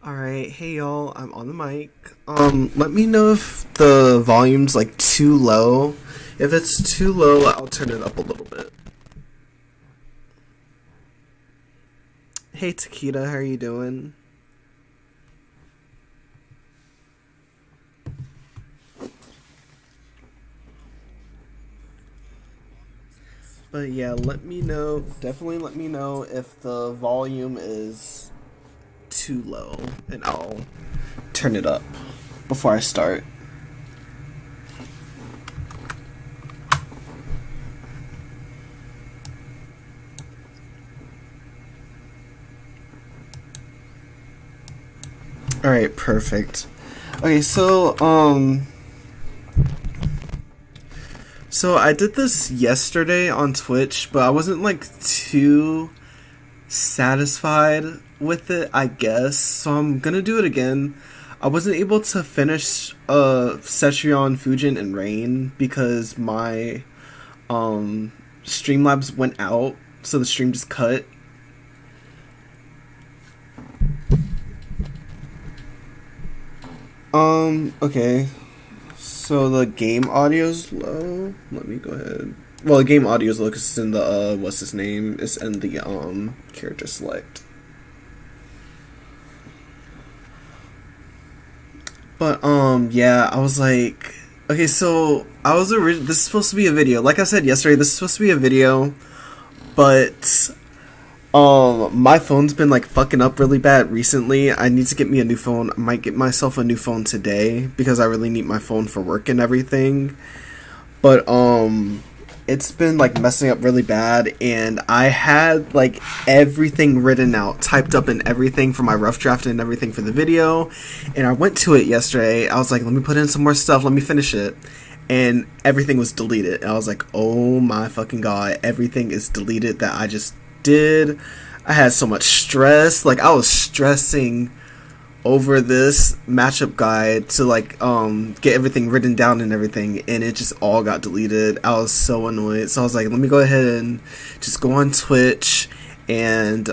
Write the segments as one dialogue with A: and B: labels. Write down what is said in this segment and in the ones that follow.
A: Alright, hey y'all, I'm on the mic. Let me know if the volume's like too low. If it's too low, I'll turn it up a little bit. Hey Takita, how are you doing? But yeah, let me know, definitely let me know if the volume is too low, and I'll turn it up before I start. Alright, perfect. Okay, so I did this yesterday on Twitch, but I wasn't like too satisfied with it, I guess, so I'm gonna do it again. I wasn't able to finish Cetrion, Fujin, and Rain because my Streamlabs went out, so the stream just cut. Okay, so the game audio's low. Let me go ahead. Well, the game audio's low because it's in the what's his name? It's in the character select. But yeah, I was like, okay, so I was this is supposed to be a video. Like I said yesterday, this is supposed to be a video, but my phone's been like fucking up really bad recently. I need to get me a new phone. I might get myself a new phone today because I really need my phone for work and everything. But it's been like messing up really bad, and I had like everything written out, typed up and everything for my rough draft and everything for the video, and I went to it yesterday. I was like, let me put in some more stuff, let me finish it, and everything was deleted. And I was like, oh my fucking god, everything is deleted that I just did. I had so much stress, like I was stressing over this matchup guide to like get everything written down and everything, and it just all got deleted. I was so annoyed, so I was like, let me go ahead and just go on Twitch and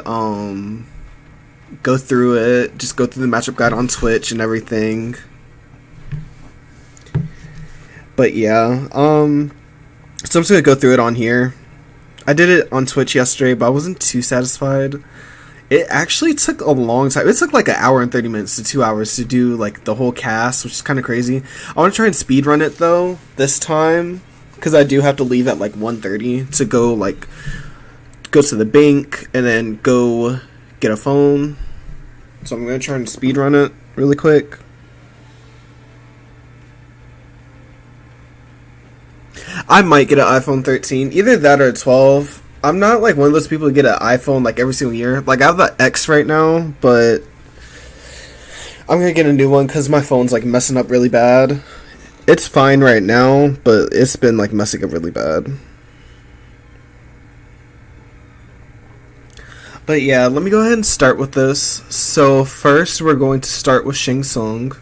A: go through it, just go through the matchup guide on Twitch and everything. But yeah, so I'm just gonna go through it on here. I did it on Twitch yesterday, but I wasn't too satisfied. It actually took a long time. It took like an hour and 30 minutes to 2 hours to do like the whole cast, which is kind of crazy. I want to try and speedrun it though this time, because I do have to leave at like 1:30 to go to the bank and then go get a phone. So I'm going to try and speedrun it really quick. I might get an iPhone 13, either that or a 12. I'm not like one of those people who get an iPhone like every single year. Like I have the X right now, but I'm gonna get a new one because my phone's like messing up really bad. It's fine right now, but it's been like messing up really bad. But yeah, let me go ahead and start with this. So first, we're going to start with Shang Tsung.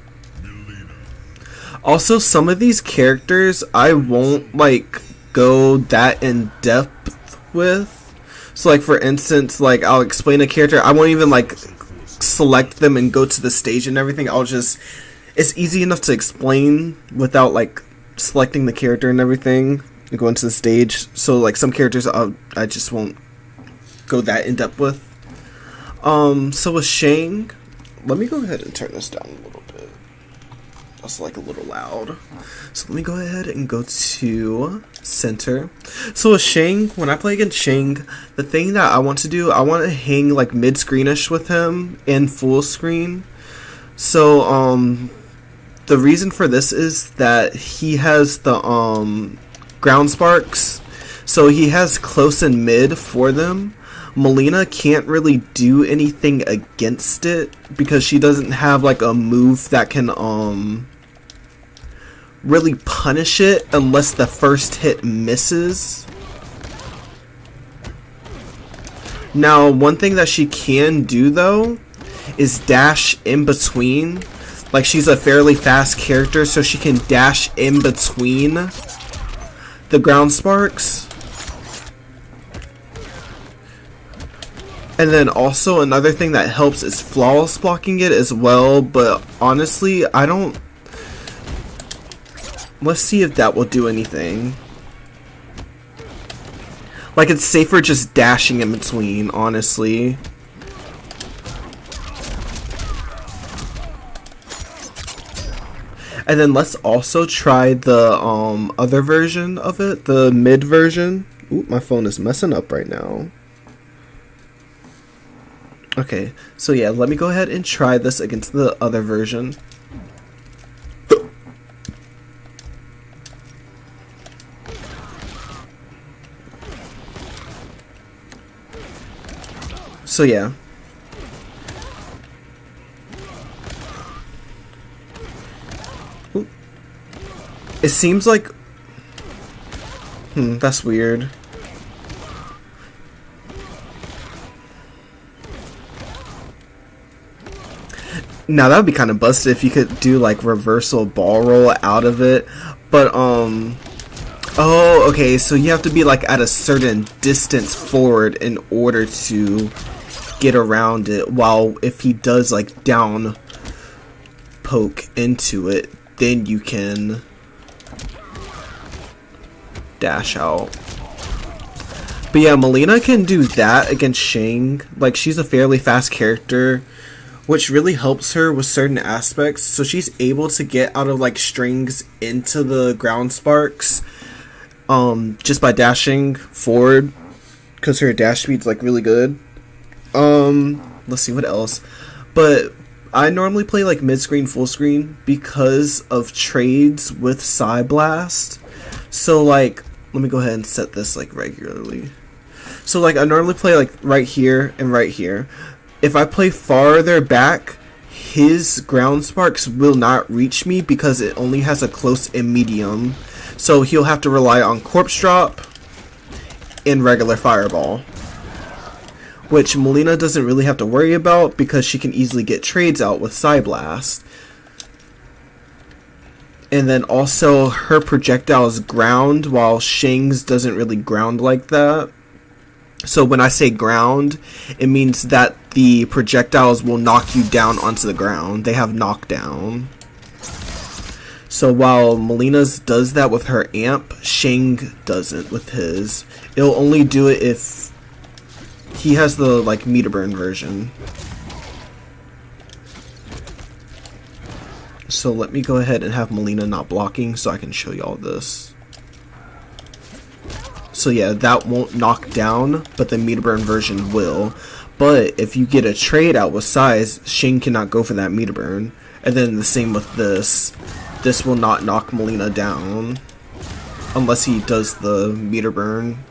A: Also, some of these characters I won't like go that in depth with. So like for instance, like I'll explain a character, I won't even like select them and go to the stage and everything. I'll just, it's easy enough to explain without like selecting the character and everything and going to the stage. So like some characters I just won't go that in depth with. So with Shang, let me go ahead and turn this down a little bit. That's like a little loud. So let me go ahead and go to center. So with Shang, when I play against Shang, the thing that I want to do, I want to hang like mid-screenish with him in full screen. So the reason for this is that he has the ground sparks. So he has close and mid for them. Milleena can't really do anything against it because she doesn't have like a move that can really punish it unless the first hit misses. Now, one thing that she can do though is dash in between. Like, she's a fairly fast character, so she can dash in between the ground sparks. And then also another thing that helps is flawless blocking it as well, but honestly, I don't... Let's see if that will do anything. Like, it's safer just dashing in between, honestly. And then let's also try the other version of it, the mid version. Ooh, my phone is messing up right now. Okay, so yeah, let me go ahead and try this against the other version. So yeah. Ooh. It seems like... that's weird. Now that would be kind of busted if you could do like reversal ball roll out of it, but oh, okay, so you have to be like at a certain distance forward in order to get around it, while if he does like down poke into it, then you can dash out. But yeah, Milleena can do that against Shang. Like, she's a fairly fast character, which really helps her with certain aspects. So she's able to get out of like strings into the ground sparks just by dashing forward, because her dash speed's like really good. Let's see what else. But I normally play like mid-screen, full screen because of trades with Psy Blast. So like, let me go ahead and set this like regularly. So like, I normally play like right here and right here. If I play farther back, his ground sparks will not reach me because it only has a close and medium. So he'll have to rely on corpse drop and regular fireball, which Milleena doesn't really have to worry about because she can easily get trades out with Psy Blast. And then also her projectiles ground, while Shang's doesn't really ground like that. So when I say ground, it means that the projectiles will knock you down onto the ground. They have knockdown. So while Milleena's does that with her amp, Shang doesn't with his. It'll only do it if he has the like meter burn version. So let me go ahead and have Milleena not blocking so I can show y'all this. So yeah, that won't knock down, but the meter burn version will. But if you get a trade out with size, Shang cannot go for that meter burn. And then the same with this. This will not knock Milleena down unless he does the meter burn.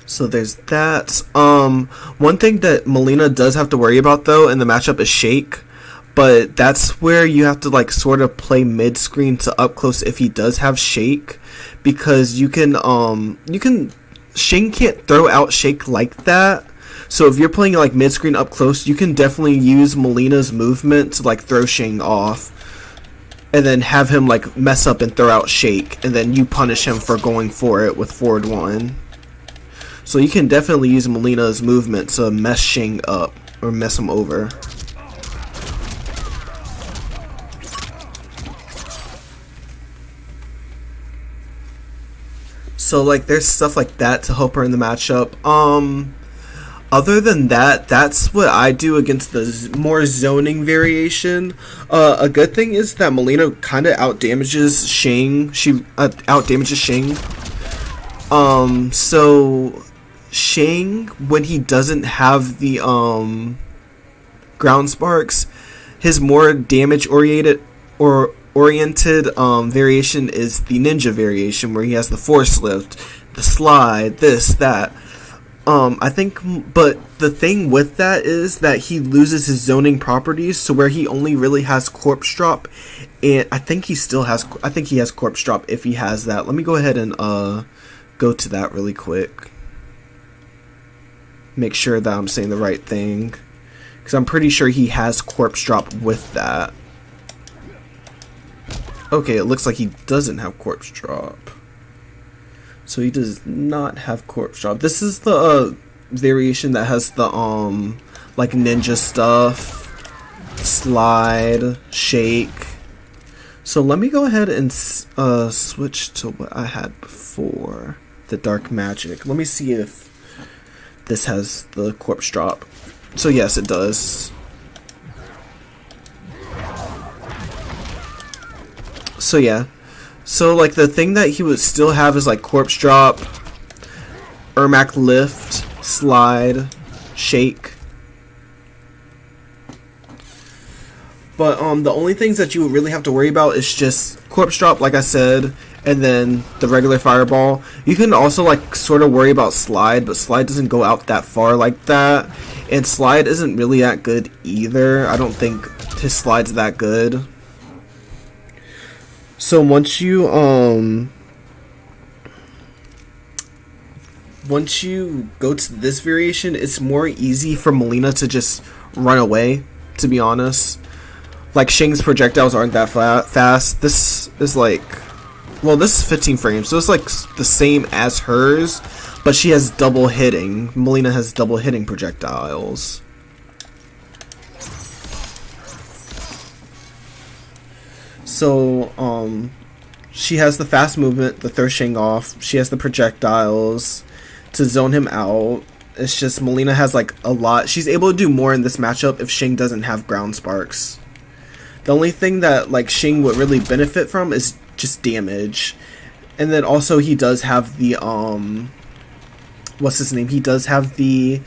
A: So there's that. One thing that Milleena does have to worry about though in the matchup is Shake. But that's where you have to like sort of play mid screen to up close if he does have Shake, because you can Shang can't throw out Shake like that. So if you're playing like mid screen up close, you can definitely use Milleena's movement to like throw Shang off, and then have him like mess up and throw out Shake, and then you punish him for going for it with forward one. So you can definitely use Milleena's movement to mess Shang up or mess him over. So like there's stuff like that to help her in the matchup. Other than that, that's what I do against the more zoning variation. A good thing is that Milleena kind of outdamages Shang. She outdamages Shang. So Shang, when he doesn't have the ground sparks, his more damage oriented variation is the ninja variation, where he has the force lift, the slide, this, that. I think, but the thing with that is that he loses his zoning properties, so where he only really has corpse drop, and I think he has corpse drop if he has that. Let me go ahead and go to that really quick. Make sure that I'm saying the right thing, because I'm pretty sure he has corpse drop with that. Okay, it looks like he doesn't have corpse drop. So he does not have corpse drop. This is the variation that has the like ninja stuff, slide, shake. So let me go ahead and switch to what I had before, the dark magic. Let me see if this has the corpse drop. So yes, it does. So yeah. So, like, the thing that he would still have is, like, corpse drop, Ermac lift, slide, shake. But, the only things that you would really have to worry about is just corpse drop, like I said, and then the regular fireball. You can also, like, sort of worry about slide, but slide doesn't go out that far like that. And slide isn't really that good either. I don't think his slide's that good. So once you go to this variation, it's more easy for Milleena to just run away, to be honest. Like, Shang's projectiles aren't that fast. This is like, well, this is 15 frames, so it's like the same as hers, but she has double hitting. Milleena has double hitting projectiles. So, she has the fast movement, the throw Shang off. She has the projectiles to zone him out. It's just Milleena has, like, a lot. She's able to do more in this matchup if Shang doesn't have ground sparks. The only thing that, like, Shang would really benefit from is just damage. And then also he does have the, what's his name? He does have the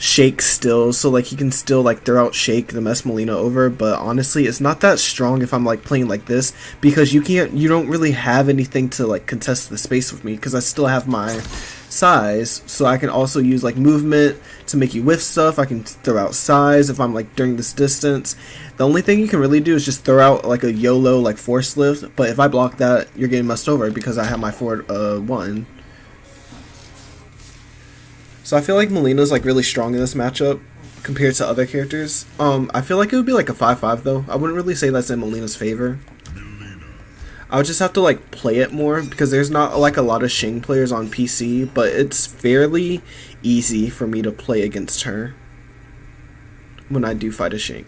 A: shake still, so like he can still like throw out shake to mess Milleena over, but honestly it's not that strong if I'm like playing like this, because you don't really have anything to like contest the space with me, because I still have my size, so I can also use like movement to make you whiff stuff. I can throw out size if I'm like during this distance. The only thing you can really do is just throw out like a YOLO like force lift, but if I block that, you're getting messed over because I have my forward 1. So I feel like Milleena's like really strong in this matchup compared to other characters. I feel like it would be like a 5-5 though. I wouldn't really say that's in Milleena's favor. I would just have to like play it more, because there's not like a lot of Shang players on PC, but it's fairly easy for me to play against her when I do fight a Shang.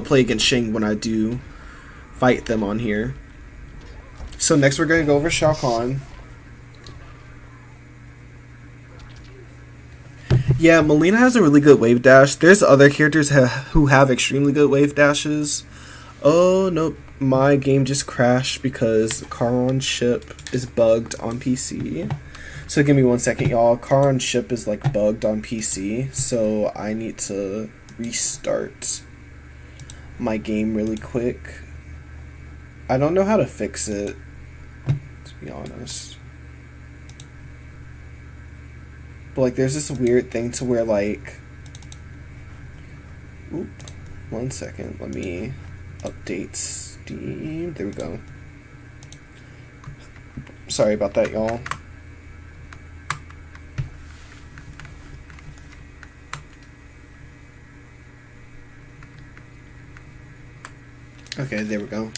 A: Play against Shang when I do fight them on here. So next we're going to go over Shao Kahn. Yeah, Milleena has a really good wave dash. There's other characters who have extremely good wave dashes. Oh, nope. My game just crashed because Charon's ship is bugged on PC. So give me 1 second, y'all. Charon's ship is like bugged on PC, so I need to restart my game really quick. I don't know how to fix it, to be honest. But like there's this weird thing to where like, oop, 1 second, let me update Steam. There we go. Sorry about that, y'all. Okay, there we go.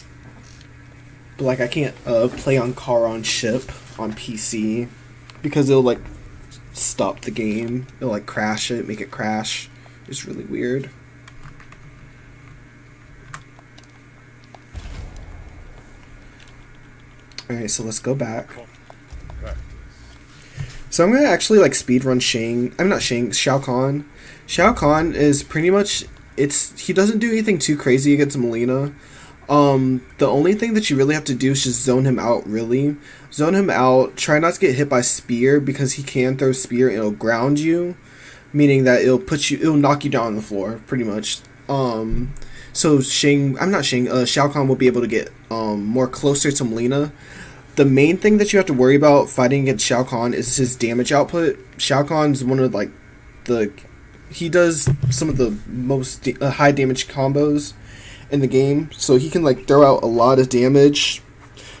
A: But like I can't play on Charon's ship on PC because it'll like stop the game. It'll like crash it, make it crash. It's really weird. Alright, so let's go back. So I'm gonna actually like speedrun Shang. I'm not Shang. Shao Kahn. Shao Kahn is pretty much. He doesn't do anything too crazy against Milleena. The only thing that you really have to do is just zone him out. Really, zone him out. Try not to get hit by spear because he can throw spear and it'll ground you, meaning that it'll knock you down on the floor pretty much. So Shao Kahn will be able to get more closer to Milleena. The main thing that you have to worry about fighting against Shao Kahn is his damage output. Shao Kahn's one of like he does some of the most high damage combos in the game, so he can like throw out a lot of damage.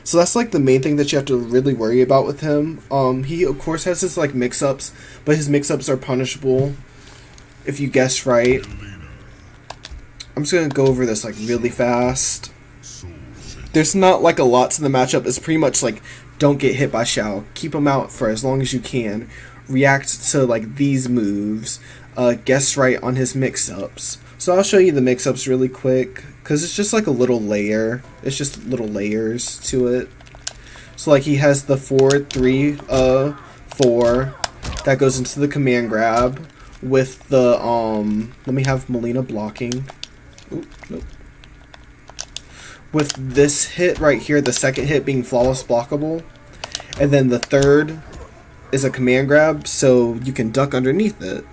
A: So that's like the main thing that you have to really worry about with him. He of course has his like mix-ups, but his mix-ups are punishable if you guess right. I'm just gonna go over this like really fast. There's not like a lot to the matchup. It's pretty much like don't get hit by Shao. Keep him out for as long as you can. React to like these moves. Guess right on his mix-ups. So I'll show you the mix-ups really quick because it's just like a little layer. It's just little layers to it. So like he has the 4-3-4 that goes into the command grab with the let me have Milleena blocking. Oop, nope. With this hit right here, the second hit being flawless blockable, and then the third is a command grab, so you can duck underneath it.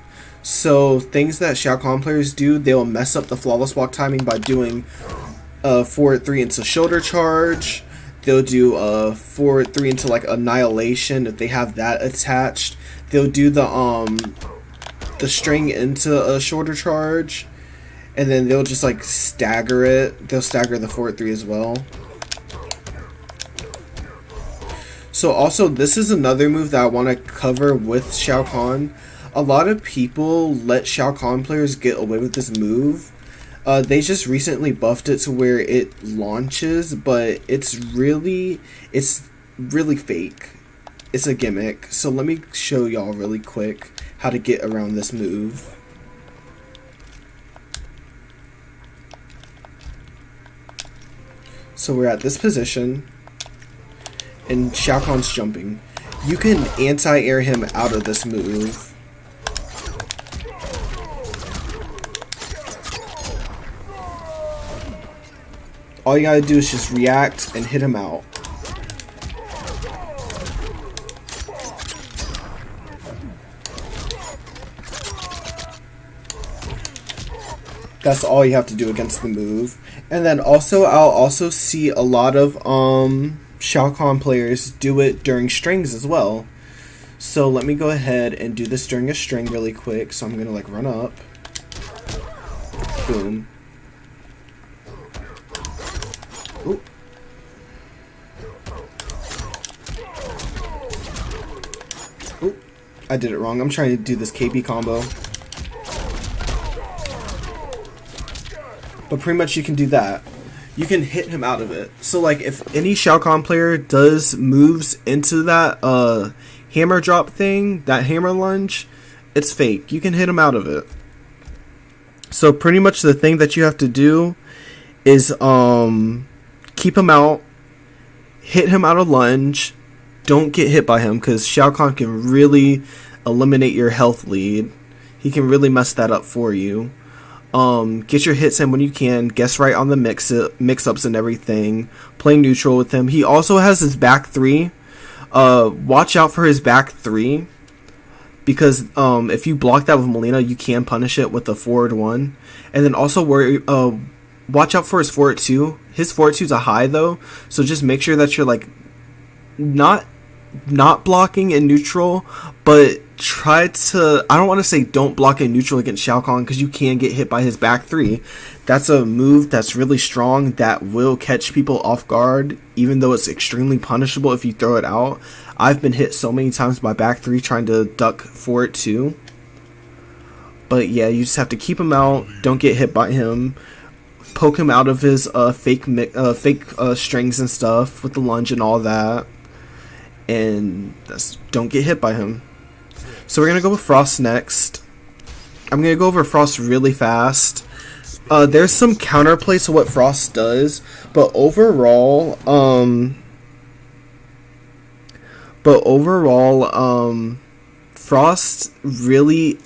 A: So things that Shao Kahn players do, they'll mess up the flawless block timing by doing 4-3 into shoulder charge. They'll do 4-3 into like annihilation if they have that attached. They'll do the string into a shoulder charge. And then they'll just like stagger it. They'll stagger the 4-3 as well. So also this is another move that I want to cover with Shao Kahn. A lot of people let Shao Kahn players get away with this move. They just recently buffed it to where it launches, but it's really fake. It's a gimmick. So let me show y'all really quick how to get around this move. So we're at this position, and Shao Kahn's jumping. You can anti-air him out of this move. All you gotta do is just react and hit him out. That's all you have to do against the move. And then also, I'll also see a lot of Shao Kahn players do it during strings as well. So let me go ahead and do this during a string really quick. So I'm gonna like run up. Boom. Ooh. Ooh. I did it wrong. I'm trying to do this KB combo. But pretty much you can do that. You can hit him out of it. So like if any Shao Kahn player does moves into that hammer drop thing, that hammer lunge, it's fake. You can hit him out of it. So pretty much the thing that you have to do is keep him out, hit him out of lunge, don't get hit by him because Shao Kahn can really eliminate your health lead. He can really mess that up for you. Get your hits in when you can. Guess right on the mix-ups and everything. Play neutral with him. He also has his back 3. Watch out for his back 3. Because if you block that with Milleena, you can punish it with a forward 1. And then also watch out for his forward 2. His forward 2 is a high though. So just make sure that you're like not blocking in neutral, but try to, I don't want to say don't block in neutral against Shao Kahn because you can get hit by his back 3. That's a move that's really strong that will catch people off guard, even though it's extremely punishable if you throw it out. I've been hit so many times by back 3 trying to duck forward 2. But yeah, you just have to keep him out, don't get hit by him, poke him out of his fake strings and stuff with the lunge and all that. And don't get hit by him. So we're going to go with Frost next. I'm going to go over Frost really fast. There's some counterplay to what Frost does, but overall, Frost really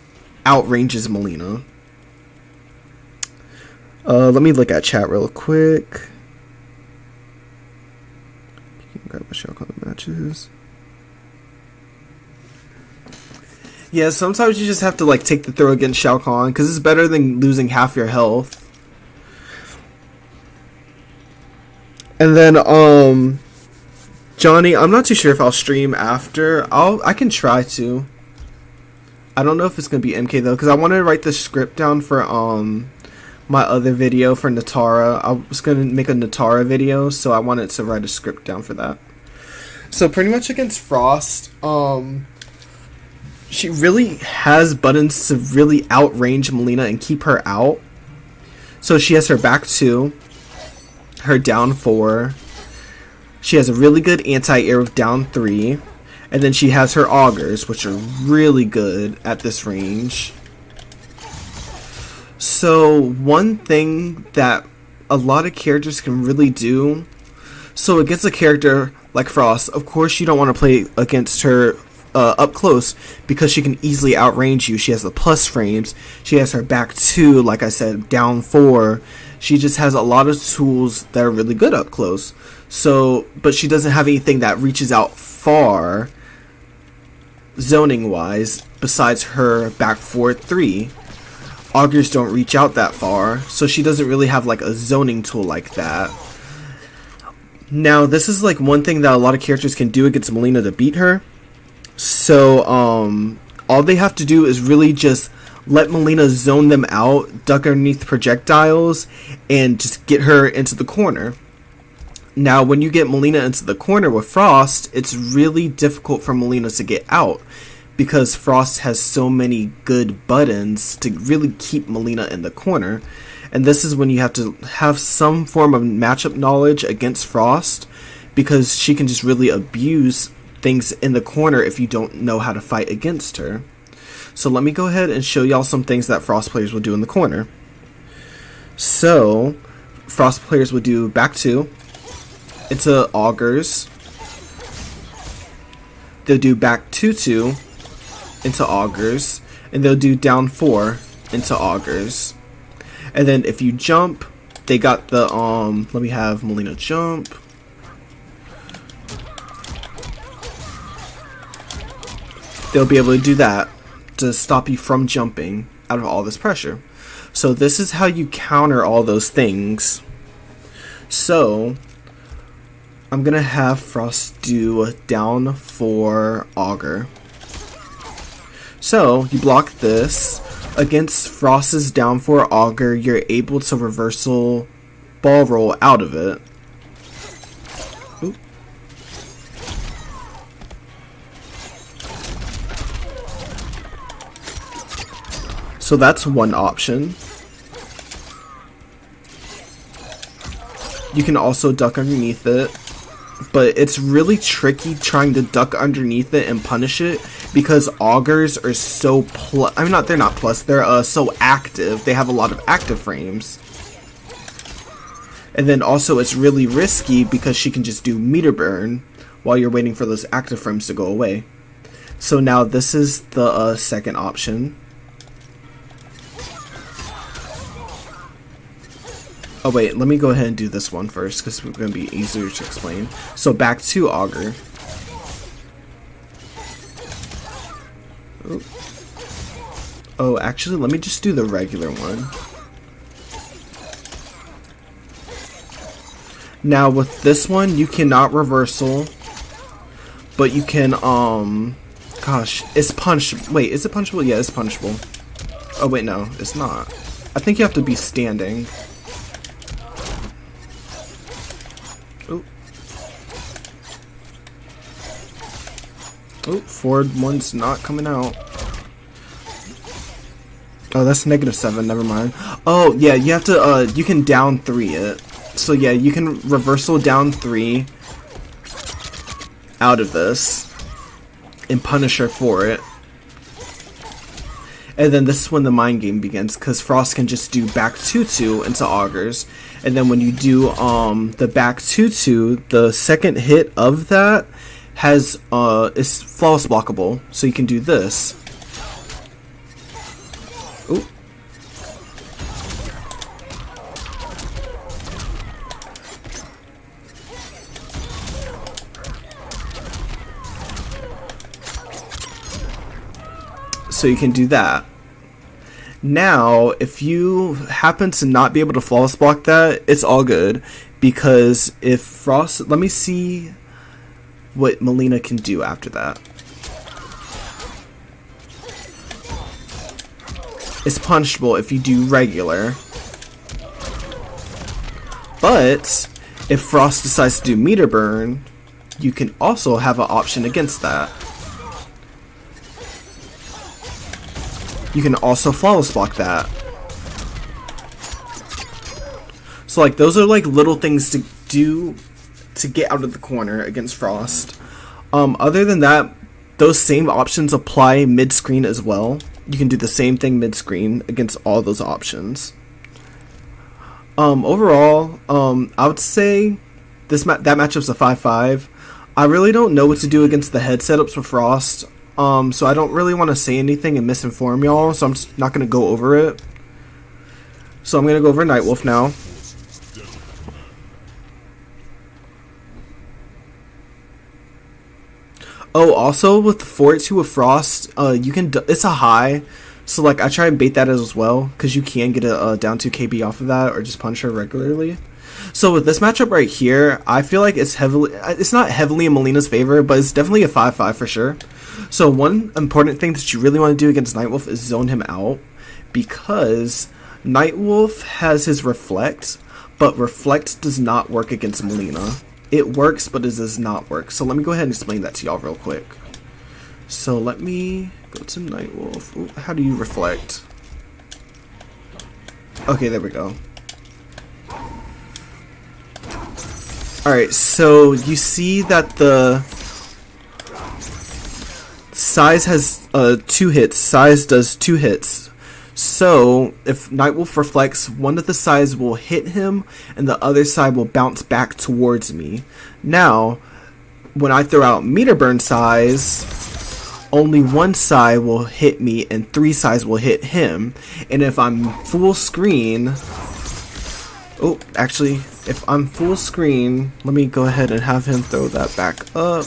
A: outranges Milleena. Let me look at chat real quick. Grab my Shao Kahn matches. Yeah, sometimes you just have to like take the throw against Shao Kahn because it's better than losing half your health. And then Johnny, I'm not too sure if I'll stream after. I can try to. I don't know if it's gonna be MK though, because I wanted to write the script down for my other video for Natara. I was gonna make a Natara video, so I wanted to write a script down for that. So pretty much against Frost, she really has buttons to really outrange Milleena and keep her out. So she has her back 2, her down 4. She has a really good anti-air with down 3. And then she has her augers, which are really good at this range. So one thing that a lot of characters can really do, so against a character like Frost, of course you don't want to play against her up close because she can easily outrange you. She has the plus frames. She has her back 2, like I said, down 4. She just has a lot of tools that are really good up close. So, but she doesn't have anything that reaches out far zoning wise besides her back 4-3. Augers don't reach out that far, so she doesn't really have like a zoning tool like that. Now this is like one thing that a lot of characters can do against Milleena to beat her. So all they have to do is really just let Milleena zone them out, duck underneath projectiles, and just get her into the corner. Now, when you get Milleena into the corner with Frost, it's really difficult for Milleena to get out because Frost has so many good buttons to really keep Milleena in the corner. And this is when you have to have some form of matchup knowledge against Frost because she can just really abuse things in the corner if you don't know how to fight against her. So let me go ahead and show y'all some things that Frost players will do in the corner. So, Frost players will do back 2 into augers. They'll do back 2-2 into augers. And they'll do down 4 into augers. And then if you jump, they got the, let me have Milleena jump. They'll be able to do that to stop you from jumping out of all this pressure. So this is how you counter all those things. So I'm gonna have Frost do down 4 auger. So you block this. Against Frost's down 4 auger, you're able to reversal ball roll out of it. Oop. So that's one option. You can also duck underneath it, but it's really tricky trying to duck underneath it and punish it because augers are so they're not plus, they're so active. They have a lot of active frames. And then also it's really risky because she can just do meter burn while you're waiting for those active frames to go away. So now this is the second option. Oh wait, let me go ahead and do this one first because it's going to be easier to explain. So back to auger. Oh, actually, let me just do the regular one. Now with this one, you cannot reversal, but you can, gosh, it's punch. Wait, is it punchable? Yeah, it's punchable. Oh wait, no, it's not. I think you have to be standing. Oh, forward one's not coming out. Oh, that's -7, never mind. Oh, yeah, you have to, you can down 3 it. So yeah, you can reversal down 3 out of this and punish her for it. And then this is when the mind game begins, because Frost can just do back 2-2 into augers. And then when you do the back 2-2, the second hit of that has is flawless blockable, so you can do this. Ooh. So you can do that. Now, if you happen to not be able to flawless block that, it's all good, because if Frost, let me see what Milleena can do after that. It's punishable if you do regular, but if Frost decides to do meter burn, you can also have an option against that. You can also flawless block that. So like those are like little things to do to get out of the corner against Frost. Other than that, those same options apply mid-screen as well. You can do the same thing mid-screen against all those options. Overall, I would say that matchup's a 5-5. I really don't know what to do against the head setups for Frost. So I don't really want to say anything and misinform y'all, so I'm just not going to go over it. So I'm going to go over Nightwolf now. Oh, also with the forward 2 with Frost, you can it's a high, so like I try and bait that as well, because you can get a down 2 KB off of that, or just punch her regularly. So with this matchup right here, I feel like it's not heavily in Milleena's favor, but it's definitely a 5-5 for sure. So one important thing that you really want to do against Nightwolf is zone him out, because Nightwolf has his Reflect, but Reflect does not work against Milleena. It works, but it does not work. So let me go ahead and explain that to y'all real quick. So let me go to Nightwolf. Ooh, how do you reflect? Okay, there we go. Alright, so you see that the Size has 2 hits. Size does 2 hits. So if Nightwolf reflects, one of the sides will hit him and the other side will bounce back towards me. Now, when I throw out meter burn size, only one side will hit me and 3 sides will hit him. And if I'm full screen, oh, actually, if I'm full screen, let me go ahead and have him throw that back up.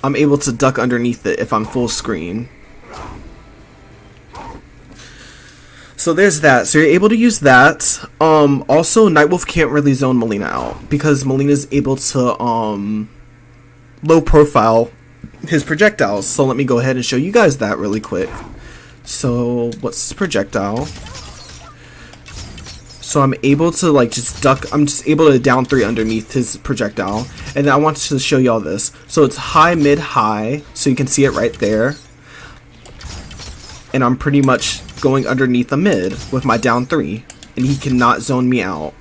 A: I'm able to duck underneath it if I'm full screen. So there's that. So you're able to use that. Also, Nightwolf can't really zone Milleena out, because Milleena's able to low profile his projectiles. So let me go ahead and show you guys that really quick. So what's his projectile? So I'm able to like just duck, I'm just able to down 3 underneath his projectile. And then I want to show y'all this. So it's high, mid, high. So you can see it right there. And I'm pretty much going underneath the mid with my down 3. And he cannot zone me out.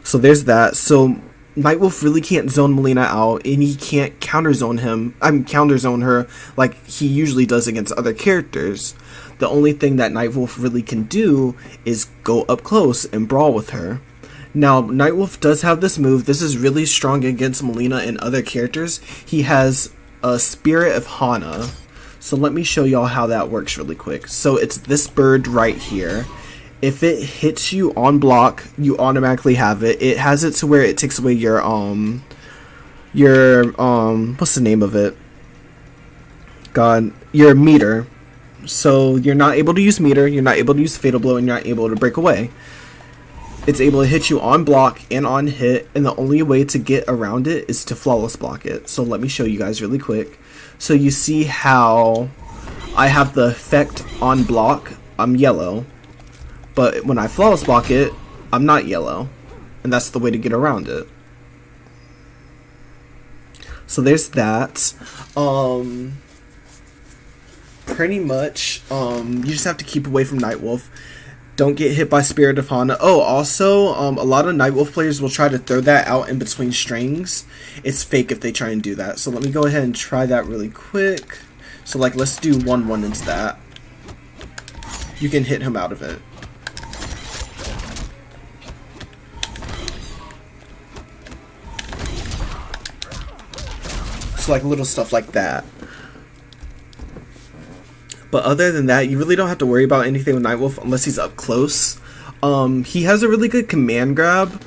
A: So there's that. So Nightwolf really can't zone Milleena out, and he can't counter zone her like he usually does against other characters. The only thing that Nightwolf really can do is go up close and brawl with her. Now, Nightwolf does have this move. This is really strong against Milleena and other characters. He has a Spirit of Hana. So let me show y'all how that works really quick. So it's this bird right here. If it hits you on block, you automatically have it. It has it to where it takes away your what's the name of it? God, your meter. So you're not able to use meter, you're not able to use fatal blow, and you're not able to break away. It's able to hit you on block and on hit, and the only way to get around it is to flawless block it. So let me show you guys really quick. So you see how I have the effect on block, I'm yellow, but when I flawless block it, I'm not yellow, and that's the way to get around it. So there's that. Pretty much, you just have to keep away from Nightwolf. Don't get hit by Spirit of Hana. Oh, also, a lot of Nightwolf players will try to throw that out in between strings. It's fake if they try and do that. So let me go ahead and try that really quick. So like, let's do 1-1 into that. You can hit him out of it. So like little stuff like that. But other than that, you really don't have to worry about anything with Nightwolf unless he's up close. He has a really good command grab.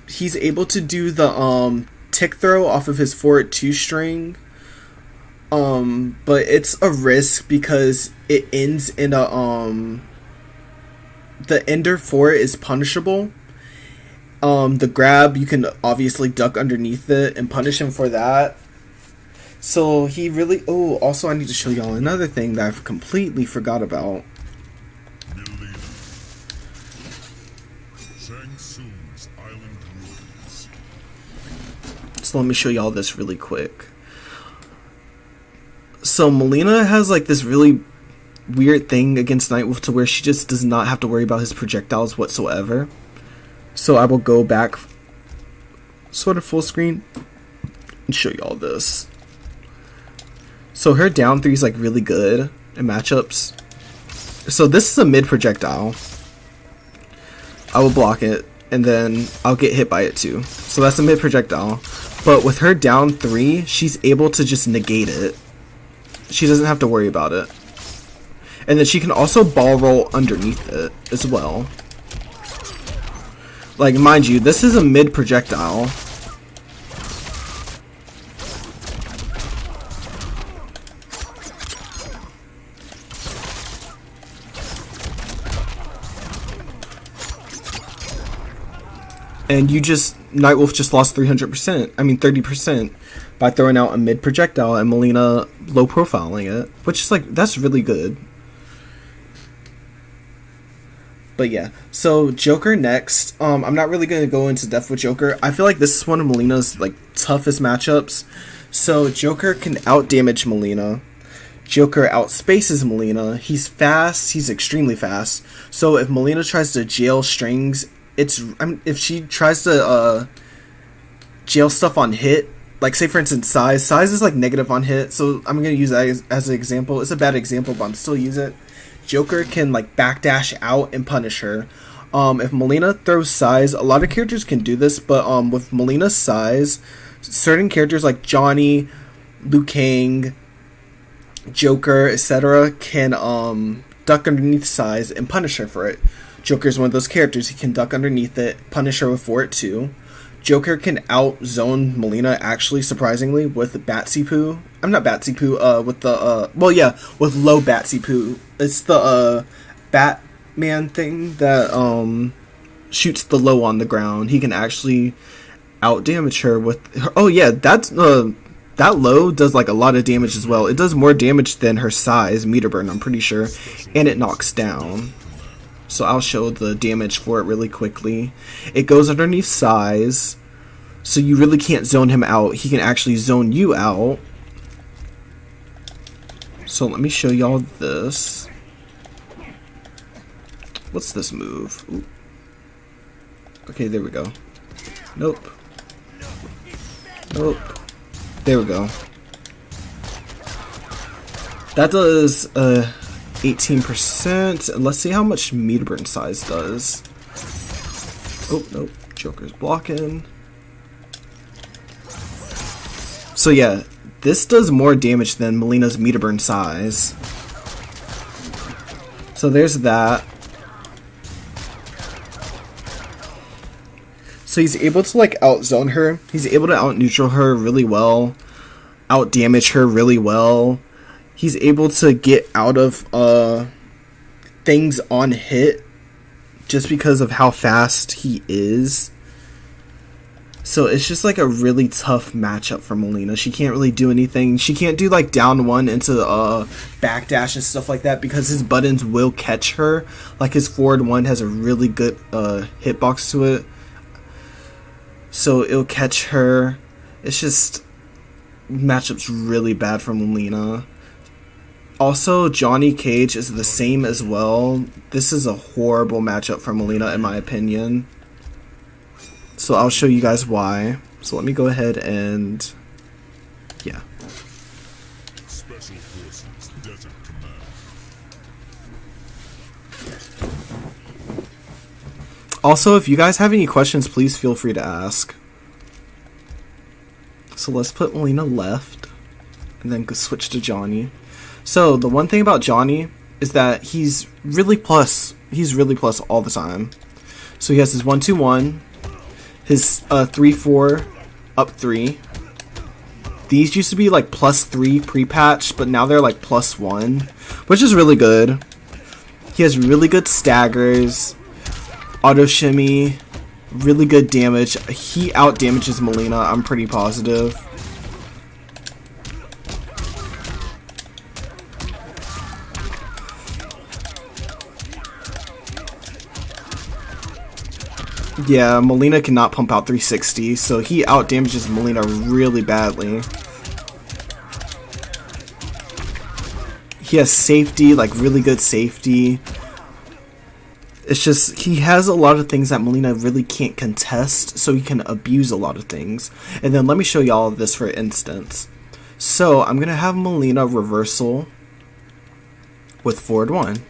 A: He's able to do the tick throw off of his forward 2 string. But it's a risk because it ends in a the ender for it is punishable. The grab, you can obviously duck underneath it and punish him for that. So he really... Oh, also I need to show y'all another thing that I've completely forgot about. So let me show y'all this really quick. So Milleena has like this really weird thing against Nightwolf to where she just does not have to worry about his projectiles whatsoever. So I will go back sort of full screen and show y'all this. So her down 3 is like really good in matchups. So this is a mid projectile. I will block it and then I'll get hit by it too. So that's a mid projectile. But with her down 3, she's able to just negate it. She doesn't have to worry about it. And then she can also ball roll underneath it as well. Like, mind you, this is a mid projectile. And you just... Nightwolf just lost 300%. I mean 30% by throwing out a mid projectile and Milleena low profiling it, which is like, that's really good. But yeah, so Joker next. I'm not really going to go into depth with Joker. I feel like this is one of Milleena's like toughest matchups. So Joker can out damage Milleena. Joker outspaces Milleena. He's fast. He's extremely fast. So if Milleena tries to jail strings, if she tries to jail stuff on hit, like say for instance size is like negative on hit, so I'm gonna use that as an example. It's a bad example, but I'm still use it. Joker can like backdash out and punish her. If Milleena throws size, a lot of characters can do this, but with Milleena's size, certain characters like Johnny, Liu Kang, Joker, etc. can duck underneath size and punish her for it. Joker's one of those characters. He can duck underneath it, punish her for it too. Joker can out-zone Milleena, actually, surprisingly, with Batsy Poo. I'm not Batsy Poo, with the, well, yeah, with low Batsy Poo. It's the, Batman thing that, shoots the low on the ground. He can actually out-damage her with her. Oh, yeah, that's, that low does, like, a lot of damage as well. It does more damage than her size, meter burn, I'm pretty sure. And it knocks down. So I'll show the damage for it really quickly. It goes underneath size, so you really can't zone him out. He can actually zone you out. So let me show y'all this. What's this move? Ooh. Okay, there we go. Nope. Nope. There we go. That does 18%, and let's see how much meter burn size does. Oh, nope. Joker's blocking. So yeah, this does more damage than Milleena's meter burn size. So there's that. So he's able to like out-zone her. He's able to out-neutral her really well. Out-damage her really well. He's able to get out of things on hit just because of how fast he is. So it's just like a really tough matchup for Milleena. She can't really do anything. She can't do like down 1 into backdash and stuff like that because his buttons will catch her. Like his forward 1 has a really good hitbox to it. So it'll catch her. It's just... matchup's really bad for Milleena. Also, Johnny Cage is the same as well. This is a horrible matchup for Milleena, in my opinion. So I'll show you guys why. So let me go ahead and... yeah. Special Forces, Desert Command. Also, if you guys have any questions, please feel free to ask. So let's put Milleena left, and then go switch to Johnny. So the one thing about Johnny is that he's really plus. He's really plus all the time. So he has his 1-2-1, his 3-4, up 3. These used to be like +3 pre-patch, but now they're like +1, which is really good. He has really good staggers, auto shimmy, really good damage. He out damages Milleena, I'm pretty positive. Yeah, Milleena cannot pump out 360, so he out damages Milleena really badly. He has safety, like really good safety. It's just, he has a lot of things that Milleena really can't contest, so he can abuse a lot of things. And then let me show y'all this for instance. So I'm going to have Milleena reversal with forward 1.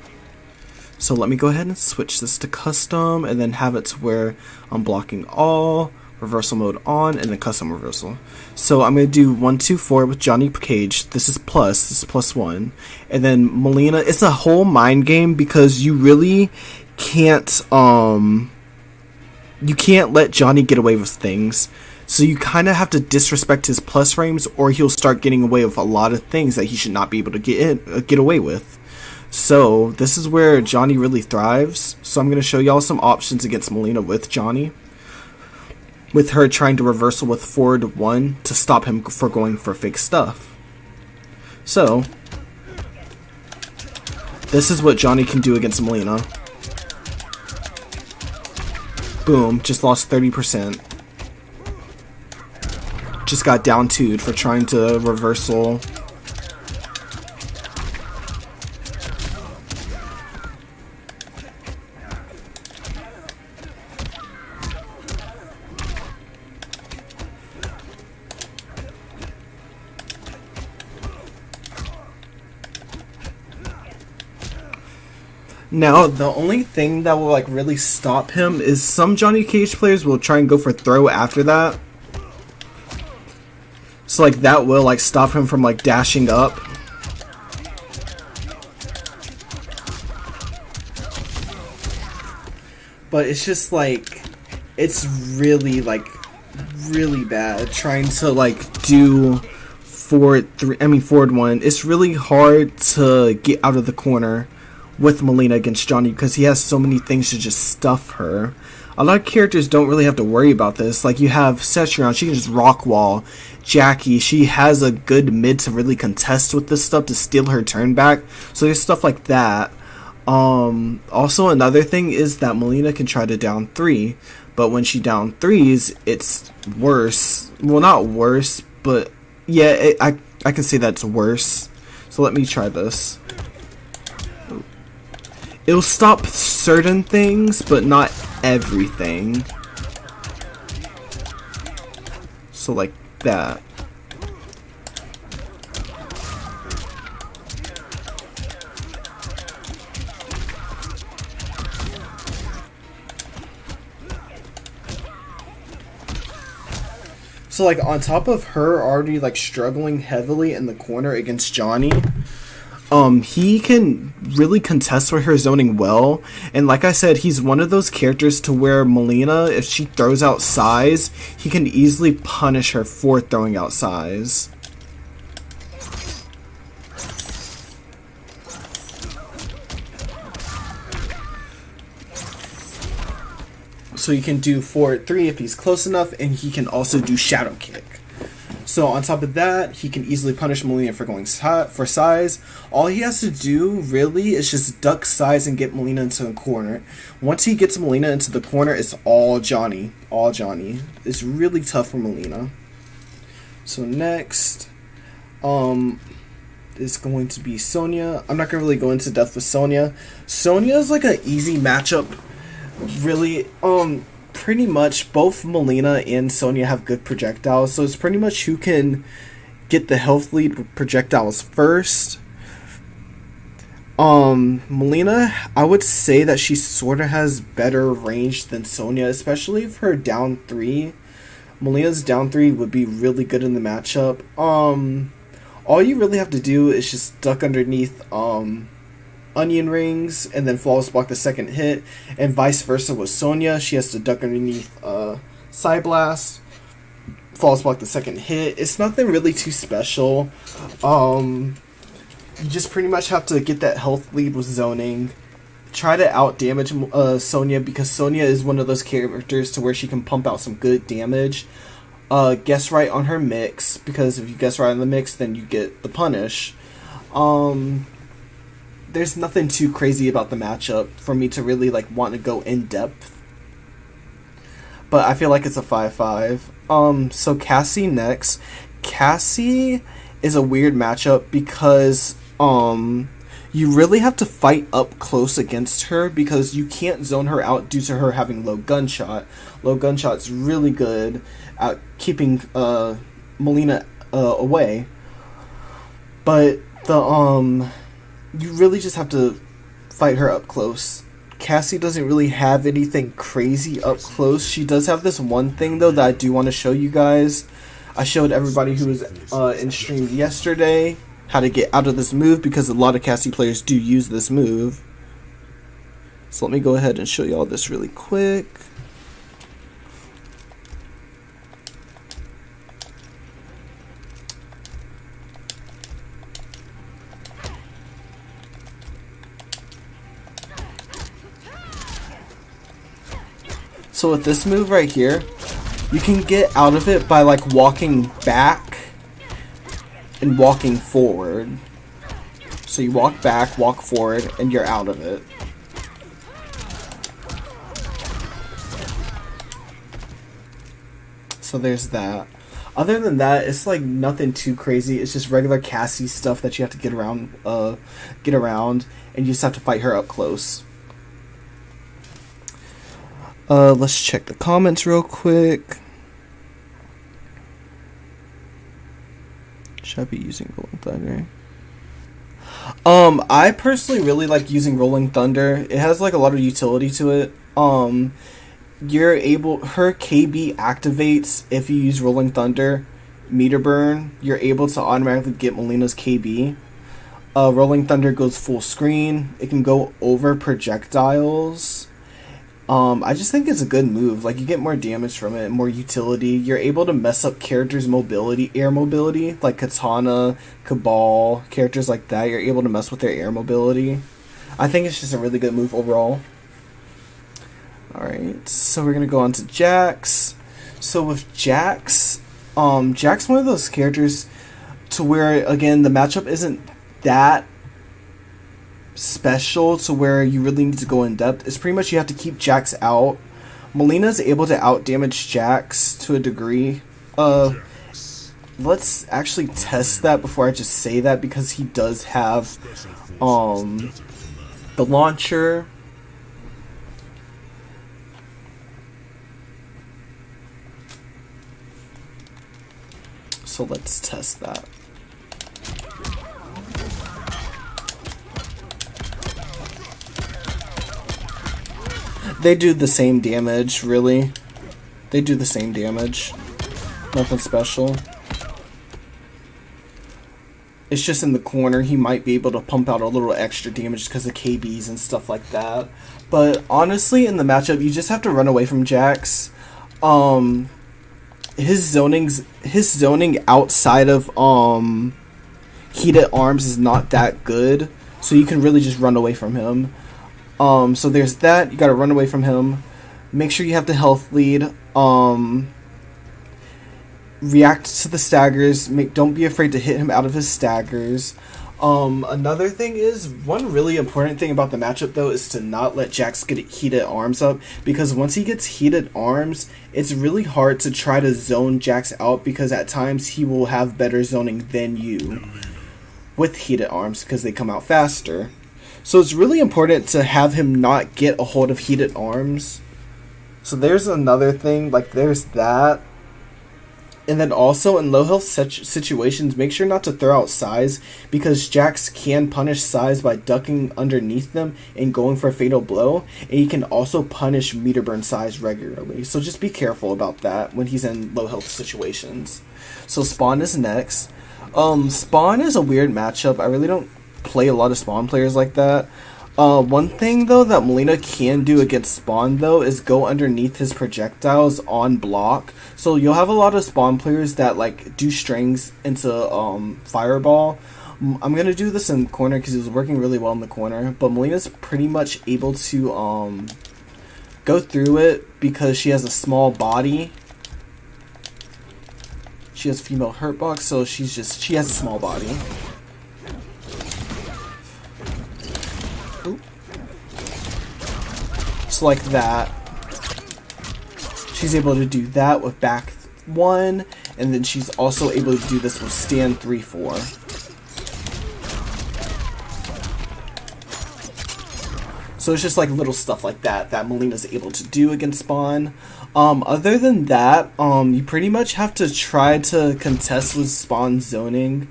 A: So let me go ahead and switch this to custom and then have it to where I'm blocking all, reversal mode on, and then custom reversal. So I'm going to do 1-2-4 with Johnny Cage. This is +1. And then Milleena, it's a whole mind game because you really can't you can't let Johnny get away with things. So you kind of have to disrespect his plus frames or he'll start getting away with a lot of things that he should not be able to get away with. So this is where Johnny really thrives. So I'm going to show y'all some options against Milleena with Johnny. With her trying to reversal with forward 1 to stop him for going for fake stuff. So this is what Johnny can do against Milleena. Boom, just lost 30%. Just got down 2'd for trying to reversal. Now, the only thing that will like really stop him is some Johnny Cage players will try and go for throw after that. So like that will like stop him from like dashing up. But it's just like, it's really like really bad trying to like do forward 1. It's really hard to get out of the corner with Milleena against Johnny because he has so many things to just stuff her. A lot of characters don't really have to worry about this. Like you have Setron, she can just rock wall. Jackie, she has a good mid to really contest with this stuff to steal her turn back. So there's stuff like that. Also another thing is that Milleena can try to down 3, but when she down 3s, it's worse. Well, not worse, but yeah, I can say that's worse. So let me try this. It'll stop certain things, but not everything. So like that. So like on top of her already like struggling heavily in the corner against Johnny, he can really contest with her zoning well, and like I said, he's one of those characters to where Milleena, if she throws out size, he can easily punish her for throwing out size. So he can do forward 3 if he's close enough, and he can also do shadow kick. So on top of that, he can easily punish Milleena for going for size. All he has to do, really, is just duck size and get Milleena into the corner. Once he gets Milleena into the corner, it's all Johnny. All Johnny. It's really tough for Milleena. So next, is going to be Sonya. I'm not going to really go into depth with Sonya. Sonya is like an easy matchup. Really, pretty much both Milleena and Sonya have good projectiles, so it's pretty much who can get the health lead with projectiles first. Milleena, I would say that she sort of has better range than Sonya, especially for down 3. Melina's down 3 would be really good in the matchup. All you really have to do is just duck underneath onion rings and then flawless block the second hit, and vice versa with Sonya. She has to duck underneath side blast, flawless block the second hit. It's nothing really too special. You just pretty much have to get that health lead with zoning. Try to out damage Sonya, because Sonya is one of those characters to where she can pump out some good damage. Guess right on her mix, because if you guess right on the mix, then you get the punish. There's nothing too crazy about the matchup for me to really like want to go in depth, but I feel like it's a 5-5. So Cassie next. Cassie is a weird matchup because you really have to fight up close against her, because you can't zone her out due to her having low gunshot. Low gunshot's really good at keeping Milleena away, but you really just have to fight her up close. Cassie doesn't really have anything crazy up close. She does have this one thing, though, that I do want to show you guys. I showed everybody who was in stream yesterday how to get out of this move, because a lot of Cassie players do use this move. So let me go ahead and show you all this really quick. So with this move right here, you can get out of it by like walking back and walking forward. So you walk back, walk forward, and you're out of it. So there's that. Other than that, it's like nothing too crazy. It's just regular Cassie stuff that you have to get around, and you just have to fight her up close. Let's check the comments real quick. Should I be using Rolling Thunder? I personally really like using Rolling Thunder. It has like a lot of utility to it. Her KB activates if you use Rolling Thunder. Meter burn, you're able to automatically get Milleena's KB. Rolling Thunder goes full screen. It can go over projectiles. I just think it's a good move. Like, you get more damage from it, more utility. You're able to mess up characters' mobility, air mobility, like Katana, Cabal, characters like that. You're able to mess with their air mobility. I think it's just a really good move overall. Alright, so we're going to go on to Jax. So with Jax, Jax one of those characters to where, again, the matchup isn't that special to where you really need to go in depth. It's pretty much you have to keep Jax out. Milleena's able to out damage Jax to a degree. Let's actually test that before I just say that, because he does have the launcher. So let's test that. They do the same damage, really. They do the same damage. Nothing special. It's just in the corner, he might be able to pump out a little extra damage because of KBs and stuff like that. But honestly, in the matchup, you just have to run away from Jax. His zoning outside of heated arms is not that good, so you can really just run away from him. So there's that. You gotta run away from him. Make sure you have the health lead. React to the staggers. Don't be afraid to hit him out of his staggers. Another thing is, one really important thing about the matchup, though, is to not let Jax get heated arms up, because once he gets heated arms, it's really hard to try to zone Jax out, because at times he will have better zoning than you with heated arms, because they come out faster. So it's really important to have him not get a hold of heated arms. So there's another thing, like there's that. And then also in low health situations, make sure not to throw out size, because Jax can punish size by ducking underneath them and going for a fatal blow. And he can also punish meter burn size regularly. So just be careful about that when he's in low health situations. So Spawn is next. Spawn is a weird matchup. I really don't play a lot of Spawn players like that. One thing though that Milleena can do against Spawn though is go underneath his projectiles on block. So you'll have a lot of Spawn players that like do strings into Fireball. I'm gonna do this in corner because it was working really well in the corner, but Milleena's pretty much able to go through it because she has a small body. She has female hurtbox, so she has a small body. So like that. She's able to do that with back 1, and then she's also able to do this with stand 3-4. So it's just like little stuff like that that Milleena's able to do against Spawn. Other than that, you pretty much have to try to contest with Spawn zoning.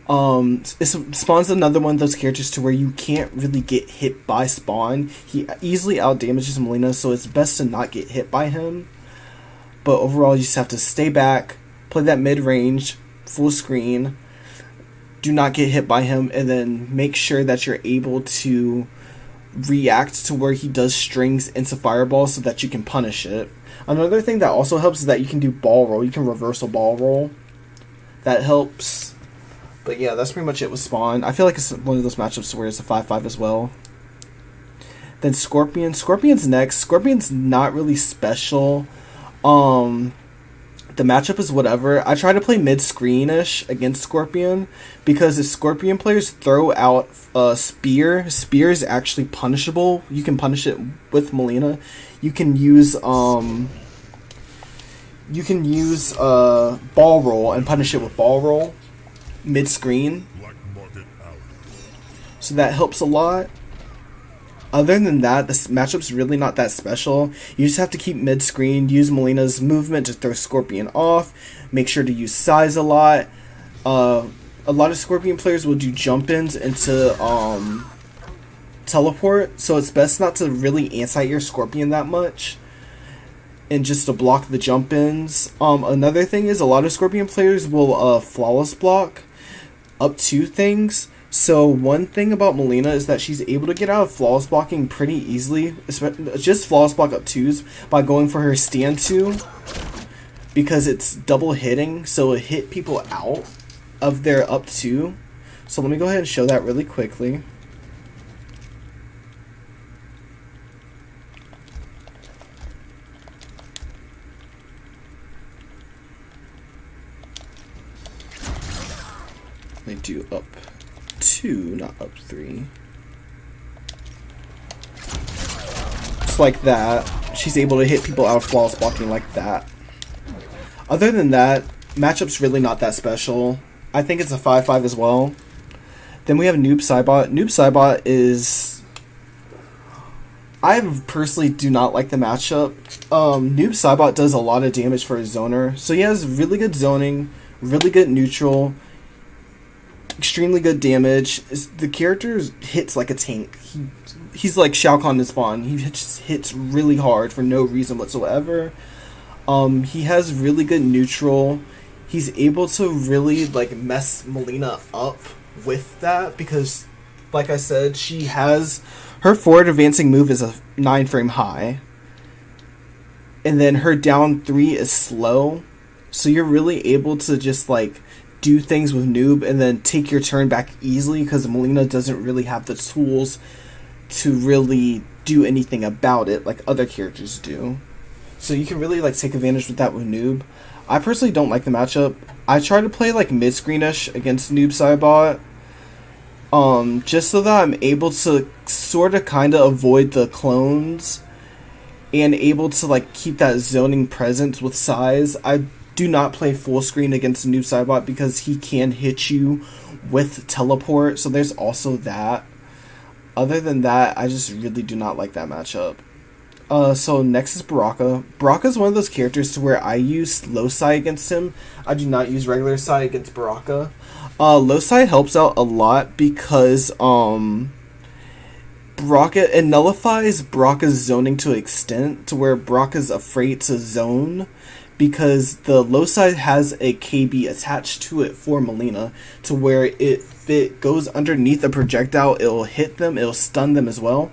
A: Spawn's another one of those characters to where you can't really get hit by Spawn. He easily outdamages Milleena, so it's best to not get hit by him. But overall, you just have to stay back, play that mid-range, full screen, do not get hit by him, and then make sure that you're able to react to where he does strings into Fireball so that you can punish it. Another thing that also helps is that you can do ball roll. You can reverse a ball roll. That helps. But yeah, that's pretty much it with Spawn. I feel like it's one of those matchups where it's a 5-5 as well. Then Scorpion. Scorpion's next. Scorpion's not really special. The matchup is whatever. I try to play mid-screen-ish against Scorpion because if Scorpion players throw out Spear is actually punishable. You can punish it with Milleena. You can use Ball Roll and punish it with Ball Roll mid-screen. So that helps a lot. Other than that, this matchup's really not that special. You just have to keep mid-screen, use Milleena's movement to throw Scorpion off, make sure to use size a lot. A lot of Scorpion players will do jump-ins into teleport, so it's best not to really anti-air Scorpion that much and just to block the jump-ins. Another thing is a lot of Scorpion players will flawless block up to things. So one thing about Milleena is that she's able to get out of flawless blocking pretty easily, just flawless block up 2s by going for her stand 2 because it's double hitting, so it hit people out of their up 2. So let me go ahead and show that really quickly. Let me do up 2, not up 3. Just like that. She's able to hit people out of flawless blocking like that. Other than that, matchup's really not that special. I think it's a 5-5 as well. Then we have Noob Saibot. Noob Saibot is... I personally do not like the matchup. Noob Saibot does a lot of damage for his zoner. So he has really good zoning, really good neutral, extremely good damage. The character hits like a tank. He's like Shao Kahn in Spawn. He just hits really hard for no reason whatsoever. He has really good neutral. He's able to really like mess Milleena up with that because, like I said, she has her forward advancing move is a 9-frame high, and then her down 3 is slow. So you're really able to just like do things with Noob and then take your turn back easily because Milleena doesn't really have the tools to really do anything about it like other characters do. So you can really like take advantage with that with Noob. I personally don't like the matchup. I try to play like mid-screenish against Noob Saibot, just so that I'm able to sort of kind of avoid the clones and able to like keep that zoning presence with size. I do not play full screen against Noob Saibot because he can hit you with teleport, so there's also that. Other than that, I just really do not like that matchup. So next is Baraka. Baraka is one of those characters to where I use low side against him. I do not use regular side against Baraka. Low side helps out a lot because Baraka, it nullifies Baraka's zoning to an extent to where Baraka's afraid to zone because the low side has a KB attached to it for Milleena to where if it goes underneath a projectile, it'll hit them, it'll stun them as well.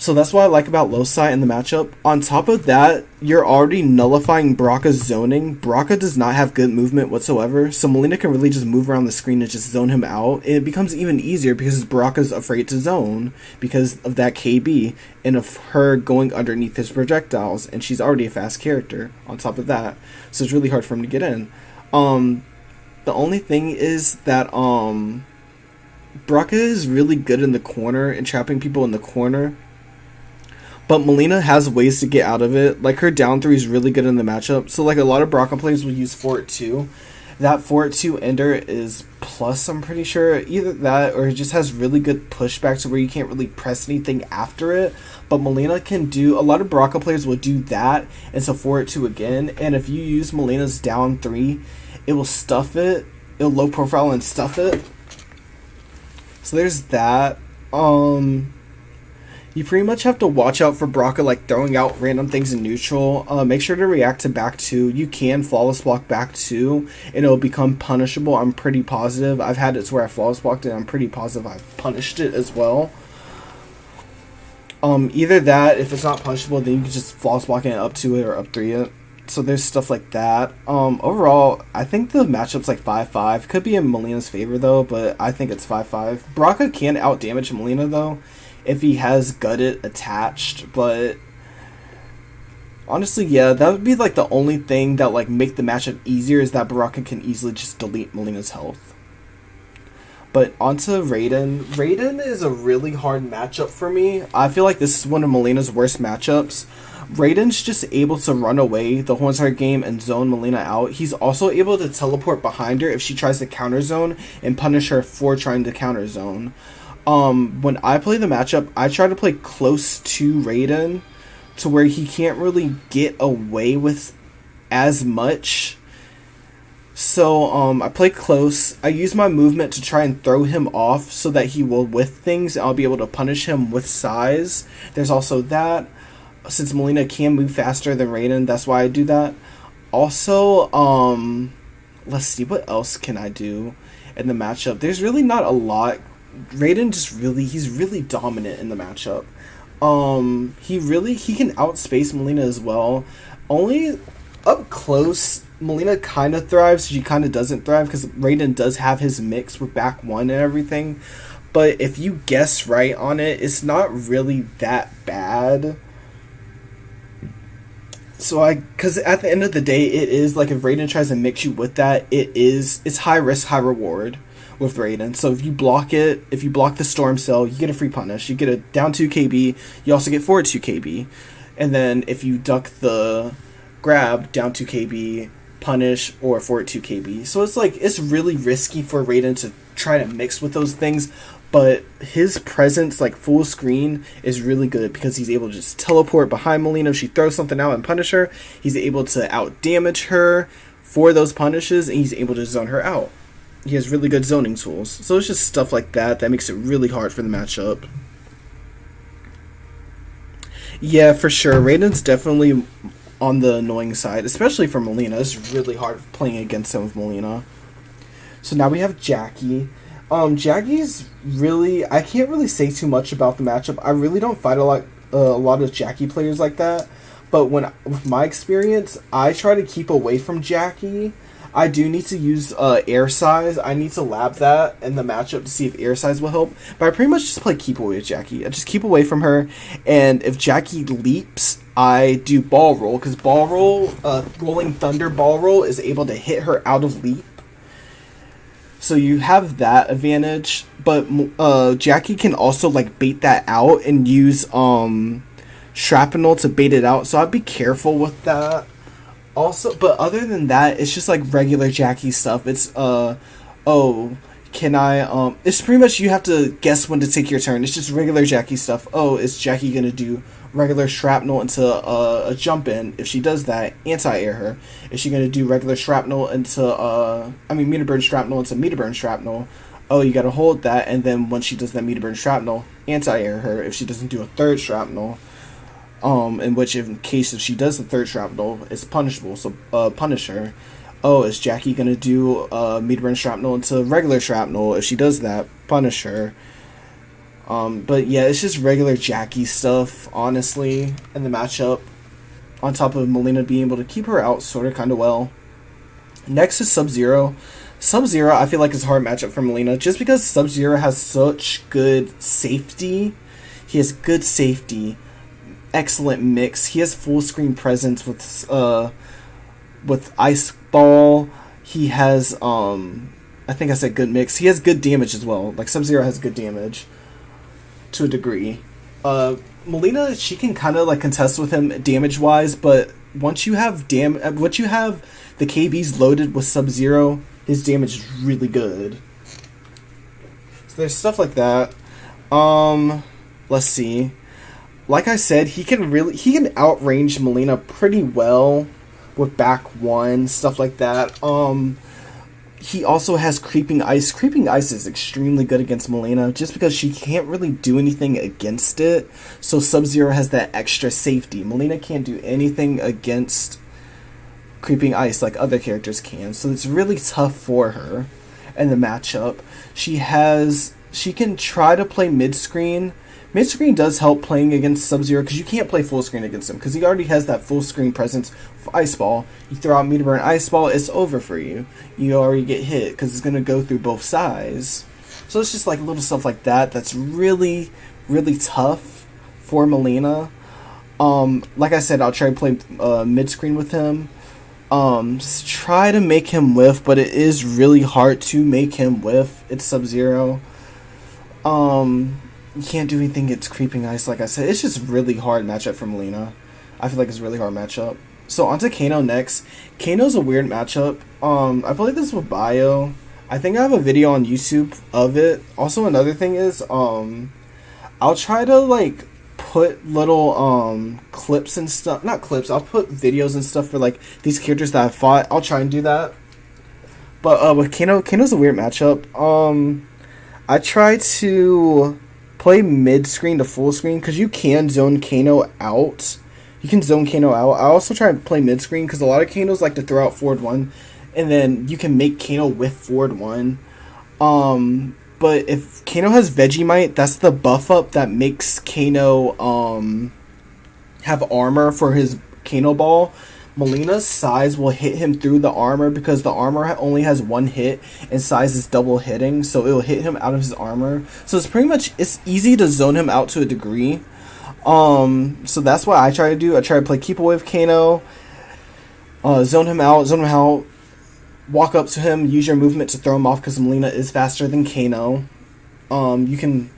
A: So that's what I like about low side in the matchup. On top of that, you're already nullifying Baraka's zoning. Baraka does not have good movement whatsoever, so Milleena can really just move around the screen and just zone him out. And it becomes even easier because Baraka's afraid to zone because of that KB and of her going underneath his projectiles, and she's already a fast character on top of that. So it's really hard for him to get in. The only thing is that Baraka is really good in the corner and trapping people in the corner. But Milleena has ways to get out of it. Like, her down 3 is really good in the matchup. So, like, a lot of Baraka players will use Fort 2. That Fort 2 ender is plus, I'm pretty sure. Either that or it just has really good pushback to where you can't really press anything after it. But Milleena can do... A lot of Baraka players will do that. And so Fort 2 again. And if you use Milleena's down 3, it will stuff it. It'll low profile and stuff it. So there's that. You pretty much have to watch out for Baraka, like, throwing out random things in neutral. Make sure to react to back 2. You can flawless block back 2, and it'll become punishable. I'm pretty positive. I've had it to where I flawless blocked it, and I'm pretty positive I've punished it as well. Either that, if it's not punishable, then you can just flawless block it up to it or up 3 it. So there's stuff like that. Overall, I think the matchup's like 5-5. Could be in Milleena's favor, though, but I think it's 5-5. Baraka can out-damage Milleena, though, if he has Gutted attached, but honestly, yeah, that would be like the only thing that like make the matchup easier is that Baraka can easily just delete Milleena's health. But onto Raiden. Raiden is a really hard matchup for me. I feel like this is one of Milleena's worst matchups. Raiden's just able to run away the whole entire game and zone Milleena out. He's also able to teleport behind her if she tries to counter zone and punish her for trying to counter zone. When I play the matchup, I try to play close to Raiden to where he can't really get away with as much. So, I play close. I use my movement to try and throw him off so that he will whiff things and I'll be able to punish him with size. There's also that. Since Milleena can move faster than Raiden, that's why I do that. Also, let's see, what else can I do in the matchup? There's really not a lot. Raiden he's really dominant in the matchup. He can outspace Milleena as well. Only up close, Milleena kind of thrives. She kind of doesn't thrive because Raiden does have his mix with back 1 and everything. But if you guess right on it, it's not really that bad. So because at the end of the day, it is like if Raiden tries to mix you with that, it's high risk, high reward with Raiden. So if you block it, if you block the Storm Cell, you get a free punish. You get a down 2 KB. You also get forward 2 KB. And then if you duck the grab, down 2 KB, punish, or forward 2 KB. So it's like, it's really risky for Raiden to try to mix with those things. But his presence, like full screen, is really good because he's able to just teleport behind Milleena. If she throws something out and punish her, he's able to out damage her for those punishes, and he's able to zone her out. He has really good zoning tools. So it's just stuff like that that makes it really hard for the matchup. Yeah, for sure. Raiden's definitely on the annoying side, especially for Milleena. It's really hard playing against him with Milleena. So now we have Jackie. Jackie's really... I can't really say too much about the matchup. I really don't fight a lot of Jackie players like that. But with my experience, I try to keep away from Jackie. I do need to use air size. I need to lab that in the matchup to see if air size will help. But I pretty much just play keep away with Jackie. I just keep away from her. And if Jackie leaps, I do ball roll. Because ball roll, rolling thunder ball roll is able to hit her out of leap. So you have that advantage. But Jackie can also like bait that out and use shrapnel to bait it out. So I'd be careful with that. Also, but other than that, it's just like regular Jackie stuff. It's it's pretty much you have to guess when to take your turn. It's just regular Jackie stuff. Oh, is Jackie gonna do regular shrapnel into a jump in? If she does that, anti-air her. Is she going to do regular shrapnel into, meter burn shrapnel into meter burn shrapnel? Oh, you got to hold that, and then when she does that meter burn shrapnel, anti-air her. If she doesn't do a third shrapnel, in which in case if she does the third shrapnel, it's punishable, so punish her. Oh, is Jackie going to do meter burn shrapnel into regular shrapnel? If she does that, punish her. But yeah, it's just regular Jackie stuff, honestly, in the matchup. On top of Milleena being able to keep her out sort of kind of well. Next is Sub-Zero. Sub-Zero, I feel like is a hard matchup for Milleena, just because Sub-Zero has such good safety. He has good safety, excellent mix. He has full screen presence with Ice Ball. He has, I think I said good mix. He has good damage as well. Like, Sub-Zero has good damage to a degree. Milleena, she can kind of like contest with him damage wise, but once you have the KBs loaded with Sub-Zero, his damage is really good. So there's stuff like that. Let's see. Like I said, he can outrange Milleena pretty well with back one, stuff like that. He also has Creeping Ice. Creeping Ice is extremely good against Milleena just because she can't really do anything against it. So Sub-Zero has that extra safety. Milleena can't do anything against Creeping Ice like other characters can. So it's really tough for her in the matchup. She can try to play mid-screen. Mid-screen does help playing against Sub-Zero because you can't play full screen against him because he already has that full screen presence for Ice Ball. You throw out Meter Burn Ice Ball, it's over for you. You already get hit because it's going to go through both sides. So it's just like little stuff like that that's really, really tough for Milleena. Like I said, I'll try to play mid-screen with him. Try to make him whiff, but it is really hard to make him whiff. It's Sub-Zero. You can't do anything against Creeping Ice, like I said. It's just really hard matchup for Milleena. I feel like it's a really hard matchup. So on to Kano next. Kano's a weird matchup. I played this with Bio. I think I have a video on YouTube of it. Also another thing is, I'll try to like put little clips and stuff. Not clips, I'll put videos and stuff for like these characters that I fought. I'll try and do that. But with Kano's a weird matchup. I try to play mid-screen to full screen because you can zone Kano out. You can zone Kano out. I also try to play mid-screen because a lot of Kanos like to throw out forward one, and then you can make Kano with forward one. But if Kano has Vegemite, that's the buff up that makes Kano have armor for his Kano Ball. Milleena's size will hit him through the armor because the armor only has one hit and size is double hitting, so it will hit him out of his armor. So it's easy to zone him out to a degree. So that's what I try to do. I try to play keep away with Kano, zone him out, walk up to him, use your movement to throw him off because Milleena is faster than Kano. You can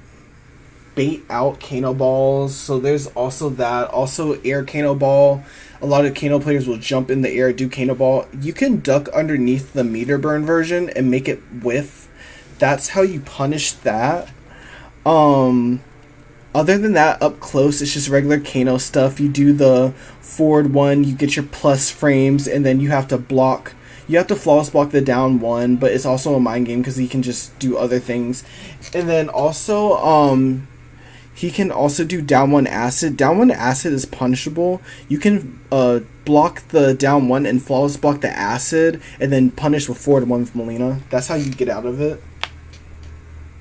A: bait out Kano balls, so there's also that. Also air Kano ball. A lot of Kano players will jump in the air, do Kano ball. You can duck underneath the meter burn version and make it whiff. That's how you punish that. Other than that, up close, it's just regular Kano stuff. You do the forward one, you get your plus frames, and then you have to block. You have to flawless block the down one, but it's also a mind game because he can just do other things. And then also, he can also do down one acid. Down one acid is punishable. You can block the down one and flawless block the acid, and then punish with forward one with Milleena. That's how you get out of it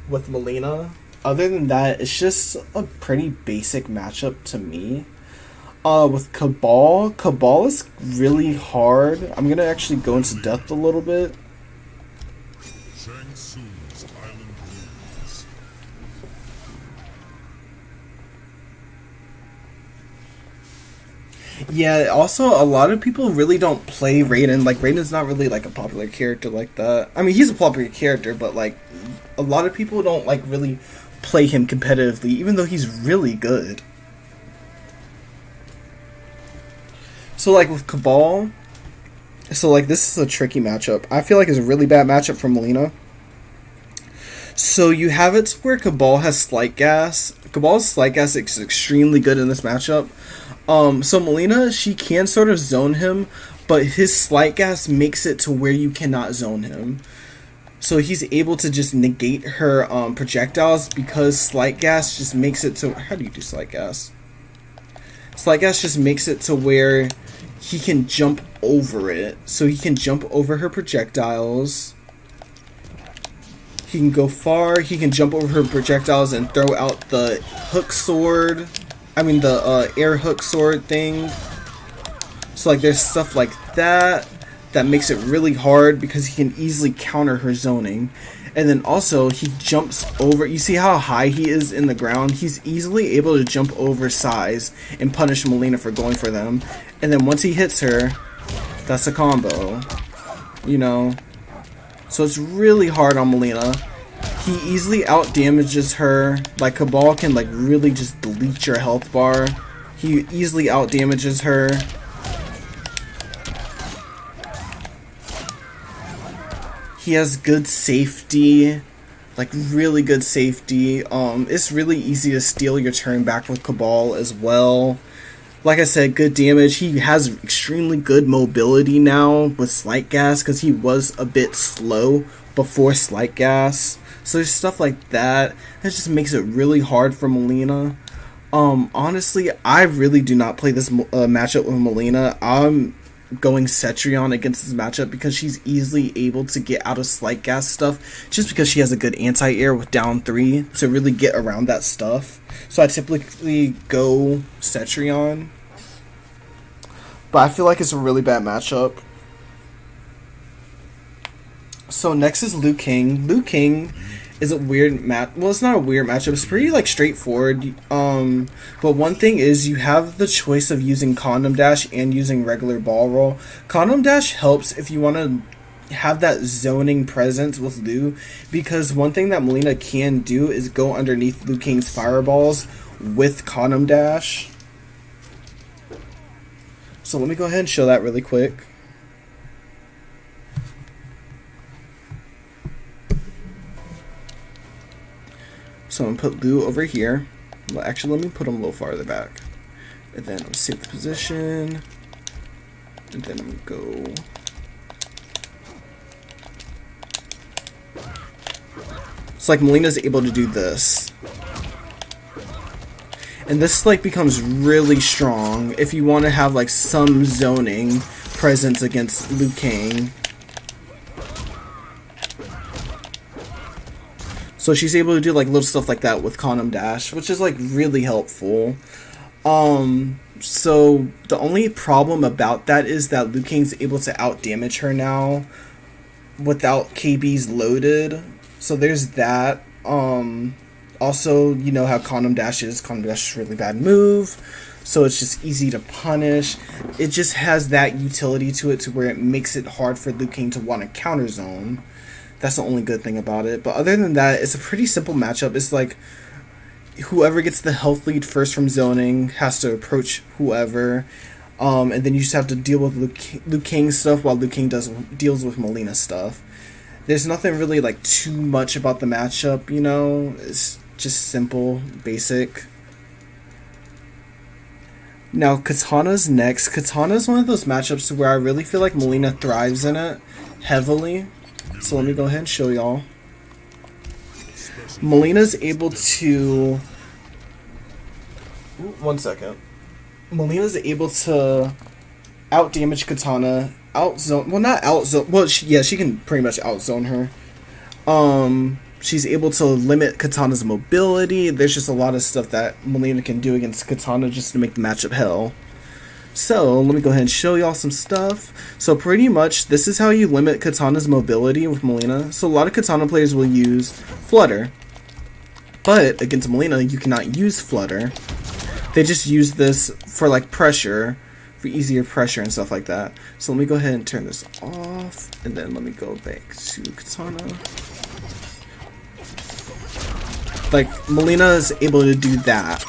A: with Milleena. Other than that, it's just a pretty basic matchup to me. With Cabal is really hard. I'm gonna actually go into depth a little bit. Yeah, also a lot of people really don't play Raiden. Like, Raiden's not really like a popular character like that. I mean, he's a popular character, but like a lot of people don't like really play him competitively, even though he's really good. So like with Cabal, so like this is a tricky matchup. I feel like it's a really bad matchup for Milleena. So you have it to where Cabal has Slight Gas. Cabal's Slight Gas is extremely good in this matchup. So Milleena, she can sort of zone him, but his Slight Gas makes it to where you cannot zone him. So he's able to just negate her projectiles because Slight Gas just makes it to... How do you do Slight Gas? Slight Gas just makes it to where he can jump over it. So he can jump over her projectiles. He can go far. He can jump over her projectiles and throw out the hook sword. I mean the air hook sword thing. So like there's stuff like that makes it really hard because he can easily counter her zoning. And then also he jumps over. You see how high he is in the ground? He's easily able to jump over size and punish Milleena for going for them. And then once he hits her, that's a combo. You know? So it's really hard on Milleena. He easily out damages her. Like Cabal can like really just delete your health bar. He easily out damages her. He has good safety, like really good safety. It's really easy to steal your turn back with Cabal as well. Like I said, good damage. He has extremely good mobility now with Slight Gas because he was a bit slow before Slight Gas. So there's stuff like that. That just makes it really hard for Milleena. Honestly, I really do not play this matchup with Milleena. I'm going Cetrion against this matchup because she's easily able to get out of Slight Gas stuff just because she has a good anti-air with down 3 to really get around that stuff. So I typically go Cetrion, but I feel like it's a really bad matchup. So next is Liu Kang. Liu Kang is a weird well, it's not a weird matchup. It's pretty like straightforward. But one thing is you have the choice of using Condom Dash and using regular Ball Roll. Condom Dash helps if you want to have that zoning presence with Liu, because one thing that Milleena can do is go underneath Liu Kang's fireballs with Condom Dash. So let me go ahead and show that really quick. So I'm going to put Liu over here. Well, actually, let me put him a little farther back. And then I'm save the position. And then I'm going to go... It's like Milleena's able to do this. And this like becomes really strong if you want to have like some zoning presence against Liu Kang. So she's able to do like little stuff like that with Condom Dash, which is like really helpful. So the only problem about that is that Liu Kang's able to out damage her now without KBs loaded. So there's that. Also, you know how Condom Dash is. Condom Dash is a really bad move, so it's just easy to punish. It just has that utility to it to where it makes it hard for Liu Kang to want to counter zone. That's the only good thing about it. But other than that, it's a pretty simple matchup. It's like whoever gets the health lead first from zoning has to approach whoever. And then you just have to deal with Liu Kang stuff while Liu Kang deals with Milleena stuff. There's nothing really like too much about the matchup, you know. It's just simple, basic. Now Katana's next. Katana's one of those matchups where I really feel like Milleena thrives in it heavily. So let me go ahead and show y'all. Milleena's able to... One second. Milleena's able to out-damage Katana, out-zone... Well, not out-zone... Well, she can pretty much out-zone her. She's able to limit Katana's mobility. There's just a lot of stuff that Milleena can do against Katana just to make the matchup hell. So, let me go ahead and show y'all some stuff. So, pretty much, this is how you limit Katana's mobility with Milleena. So, a lot of Katana players will use Flutter. But, against Milleena, you cannot use Flutter. They just use this for, like, pressure. For easier pressure and stuff like that. So, let me go ahead and turn this off. And then, let me go back to Katana. Like, Milleena is able to do that.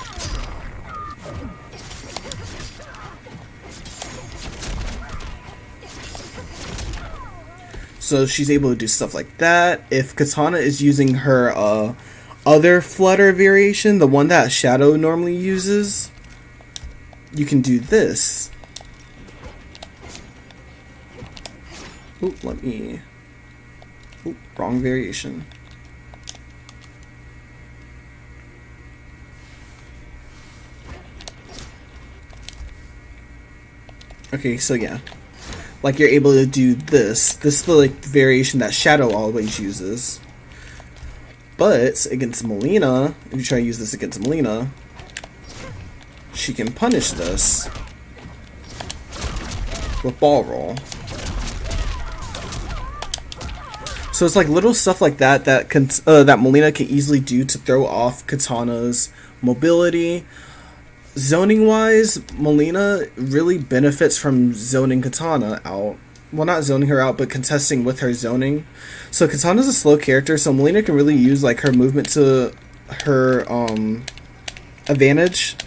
A: So she's able to do stuff like that. If Katana is using her other flutter variation, the one that Shadow normally uses, you can do this. Ooh, let me... Ooh, wrong variation. Okay, so yeah. Like, you're able to do this. This is the, like, variation that Shadow always uses. But, against Milleena, if you try to use this against Milleena, she can punish this with ball roll. So it's like little stuff like that that Milleena can easily do to throw off Katana's mobility. Zoning wise, Milleena really benefits from zoning Katana out. Well, not zoning her out, but contesting with her zoning. So Katana's a slow character, so Milleena can really use like her movement to her advantage.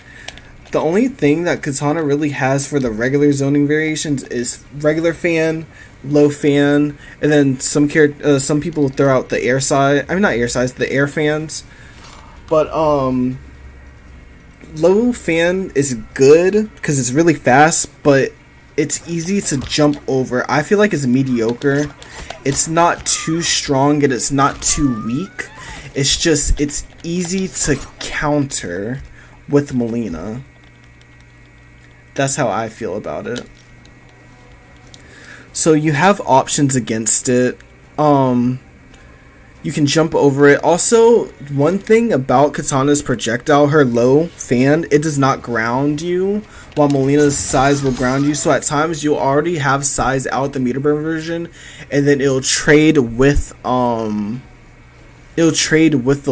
A: The only thing that Katana really has for the regular zoning variations is regular fan, low fan, and then some people throw out the air side. I mean, not air sides, the air fans. But low fan is good because it's really fast, but it's easy to jump over. I feel like it's mediocre. It's not too strong and it's not too weak. It's just, it's easy to counter with Milleena. That's how I feel about it. So you have options against it. You can jump over it. Also, one thing about Katana's projectile, her low fan, it does not ground you, while Milleena's size will ground you. So at times you'll already have size out the meter burn version, and then it'll trade with the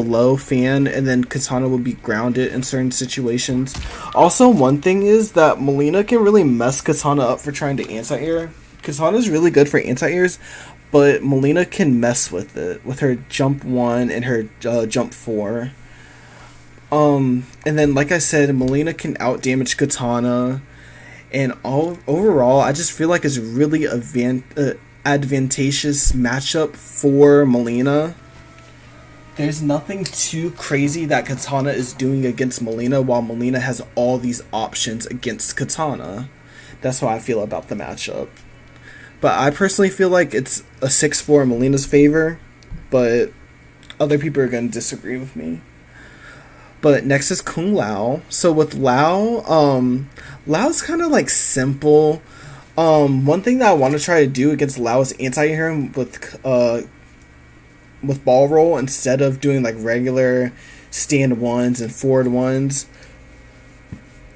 A: low fan, and then Katana will be grounded in certain situations. Also, one thing is that Milleena can really mess Katana up for trying to anti-air. Katana's really good for anti-airs, but Milleena can mess with it with her jump 1 and her jump 4. And then, like I said, Milleena can out-damage Katana. And overall, I just feel like it's a really advantageous matchup for Milleena. There's nothing too crazy that Katana is doing against Milleena, while Milleena has all these options against Katana. That's how I feel about the matchup. But I personally feel like it's a 6-4 in Milleena's favor, but other people are going to disagree with me. But next is Kung Lao. So with Lao, Lao's kind of like simple. One thing that I want to try to do against Lao is anti-air him with ball roll instead of doing like regular stand 1s and forward 1s.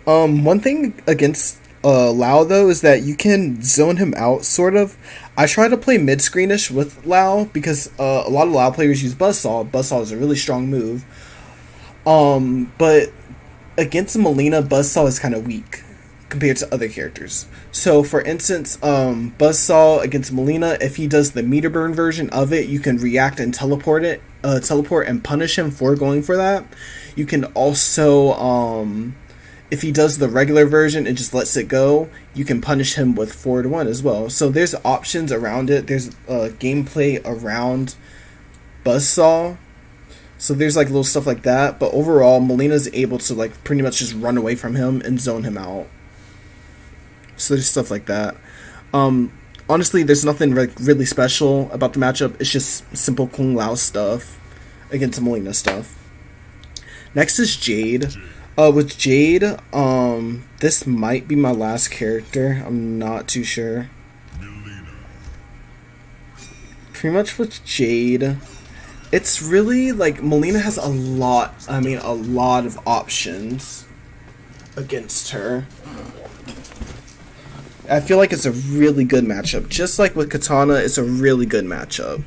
A: One thing against Lao though is that you can zone him out sort of. I try to play mid-screenish with Lao because a lot of Lao players use Buzzsaw. Buzzsaw is a really strong move. But against Milleena, Buzzsaw is kind of weak compared to other characters. So for instance, Buzzsaw against Milleena, if he does the meter burn version of it, you can react and teleport and punish him for going for that. You can also if he does the regular version and just lets it go, you can punish him with forward 1 as well. So there's options around it. There's gameplay around Buzzsaw. So there's like little stuff like that. But overall, Milleena's able to like pretty much just run away from him and zone him out. So there's stuff like that. Honestly, there's nothing really special about the matchup. It's just simple Kung Lao stuff against Milleena stuff. Next is Jade. With Jade, this might be my last character. I'm not too sure. Pretty much with Jade, it's really like Milleena has a lot of options against her. I feel like it's a really good matchup. Just like with Katana, it's a really good matchup.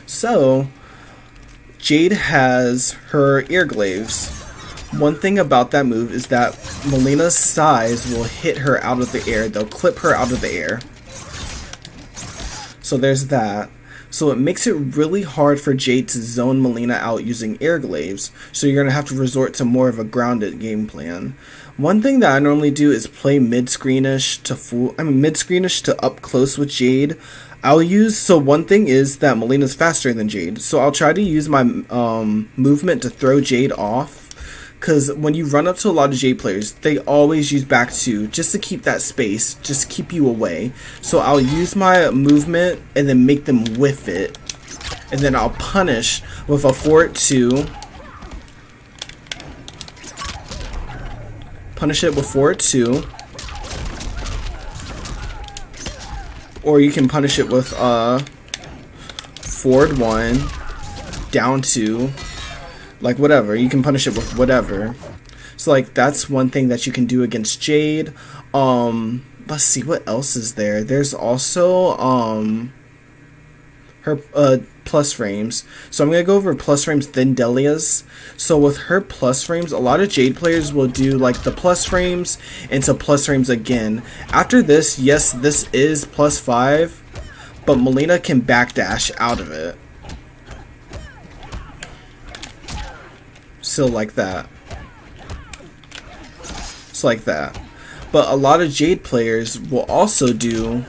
A: So, Jade has her ear glaives. One thing about that move is that Milleena's size will hit her out of the air. They'll clip her out of the air. So there's that. So it makes it really hard for Jade to zone Milleena out using air glaives. So you're going to have to resort to more of a grounded game plan. One thing that I normally do is play mid-screenish to up close with Jade. I'll use, so one thing is that Milleena's faster than Jade, so I'll try to use my movement to throw Jade off, because when you run up to a lot of Jade players, they always use back 2 just to keep that space, just keep you away. So I'll use my movement and then make them whiff it, and then I'll punish with a forward 2. Punish it with forward 2. Or you can punish it with forward 1, down 2, like whatever. You can punish it with whatever. So like that's one thing that you can do against Jade. Let's see what else is there. There's also her plus frames. So I'm gonna go over plus frames then Delia's. So with her plus frames, a lot of Jade players will do like the plus frames into plus frames again. After this, yes, this is plus 5, but Milleena can backdash out of it. So like that. So like that. But a lot of Jade players will also do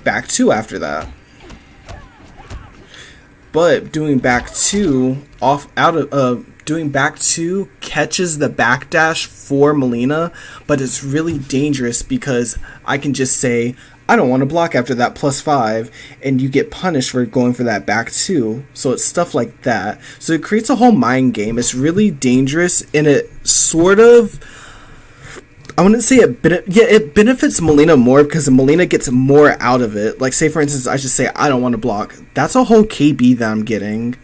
A: back 2 after that. But doing back 2 doing back 2 catches the backdash for Milleena, but it's really dangerous because I can just say I don't want to block after that plus 5, and you get punished for going for that back 2. So it's stuff like that. So it creates a whole mind game. It's really dangerous, and it sort of, I wouldn't say it benefits Milleena more because Milleena gets more out of it. Like say for instance, I just say I don't want to block. That's a whole KB that I'm getting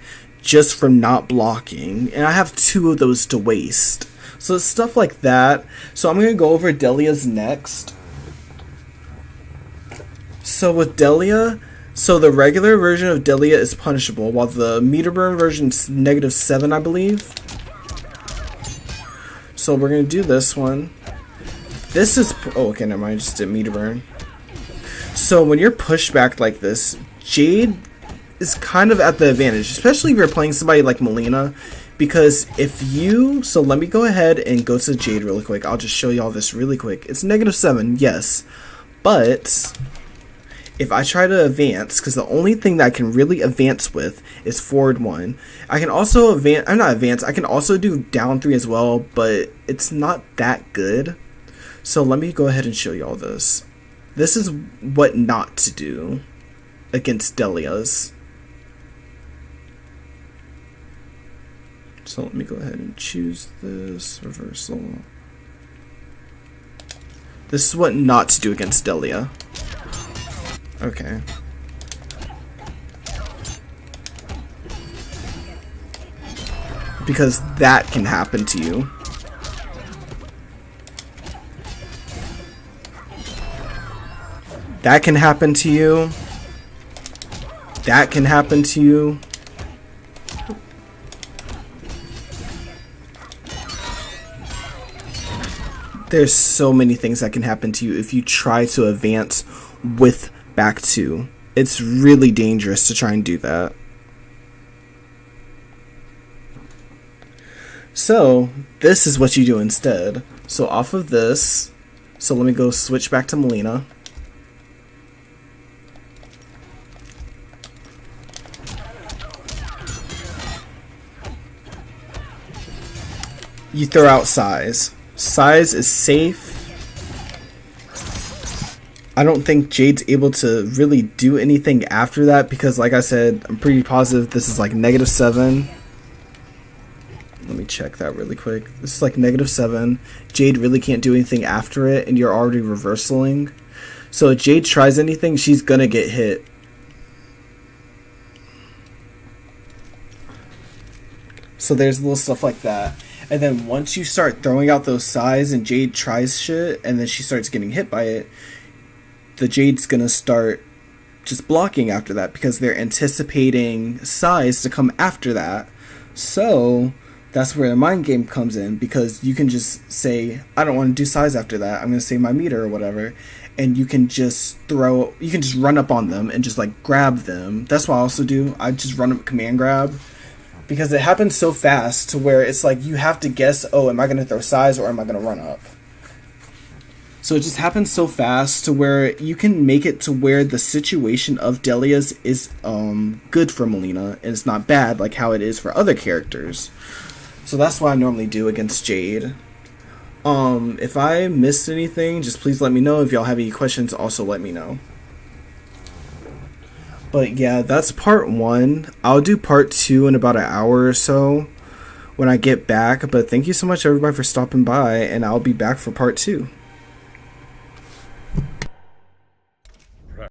A: just from not blocking, and I have 2 of those to waste. So it's stuff like that. So I'm going to go over Delia's next. So with Delia, so the regular version of Delia is punishable, while the meter burn version is -7, I believe. So we're going to do this one. This is, oh okay, never mind, I just did meter burn. So when you're pushed back like this, Jade is kind of at the advantage, especially if you're playing somebody like Milleena, because if you, so let me go ahead and go to Jade really quick. I'll just show you all this really quick. It's -7, yes, but if I try to advance, because the only thing that I can really advance with is forward 1. I can also I can also do down 3 as well, but it's not that good. So let me go ahead and show you all this. This is what not to do against Delia's. So let me go ahead and choose this reversal. This is what not to do against Delia. Okay. Because that can happen to you. That can happen to you. That can happen to you. There's so many things that can happen to you if you try to advance with back 2. It's really dangerous to try and do that. So this is what you do instead. So off of this, so let me go switch back to Milleena. You throw out size. Size is safe. I don't think Jade's able to really do anything after that because, like I said, I'm pretty positive this is like -7. Let me check that really quick. This is like -7. Jade really can't do anything after it, and you're already reversaling. So if Jade tries anything, she's gonna get hit. So there's little stuff like that. And then once you start throwing out those sides and Jade tries shit, and then she starts getting hit by it, the Jade's gonna start just blocking after that because they're anticipating size to come after that. So that's where the mind game comes in, because you can just say, I don't want to do size after that, I'm gonna save my meter or whatever, and you can just run up on them and just like grab them. That's what I also do. I just run up command grab, because it happens so fast to where it's like you have to guess, oh, am I gonna throw size or am I gonna run up? So it just happens so fast to where you can make it to where the situation of Delia's is good for Milleena and it's not bad like how it is for other characters. So that's what I normally do against Jade. If I missed anything, just please let me know. If y'all have any questions, also let me know. But yeah, that's part 1. I'll do part 2 in about an hour or so when I get back. But thank you so much everybody for stopping by, and I'll be back for part 2.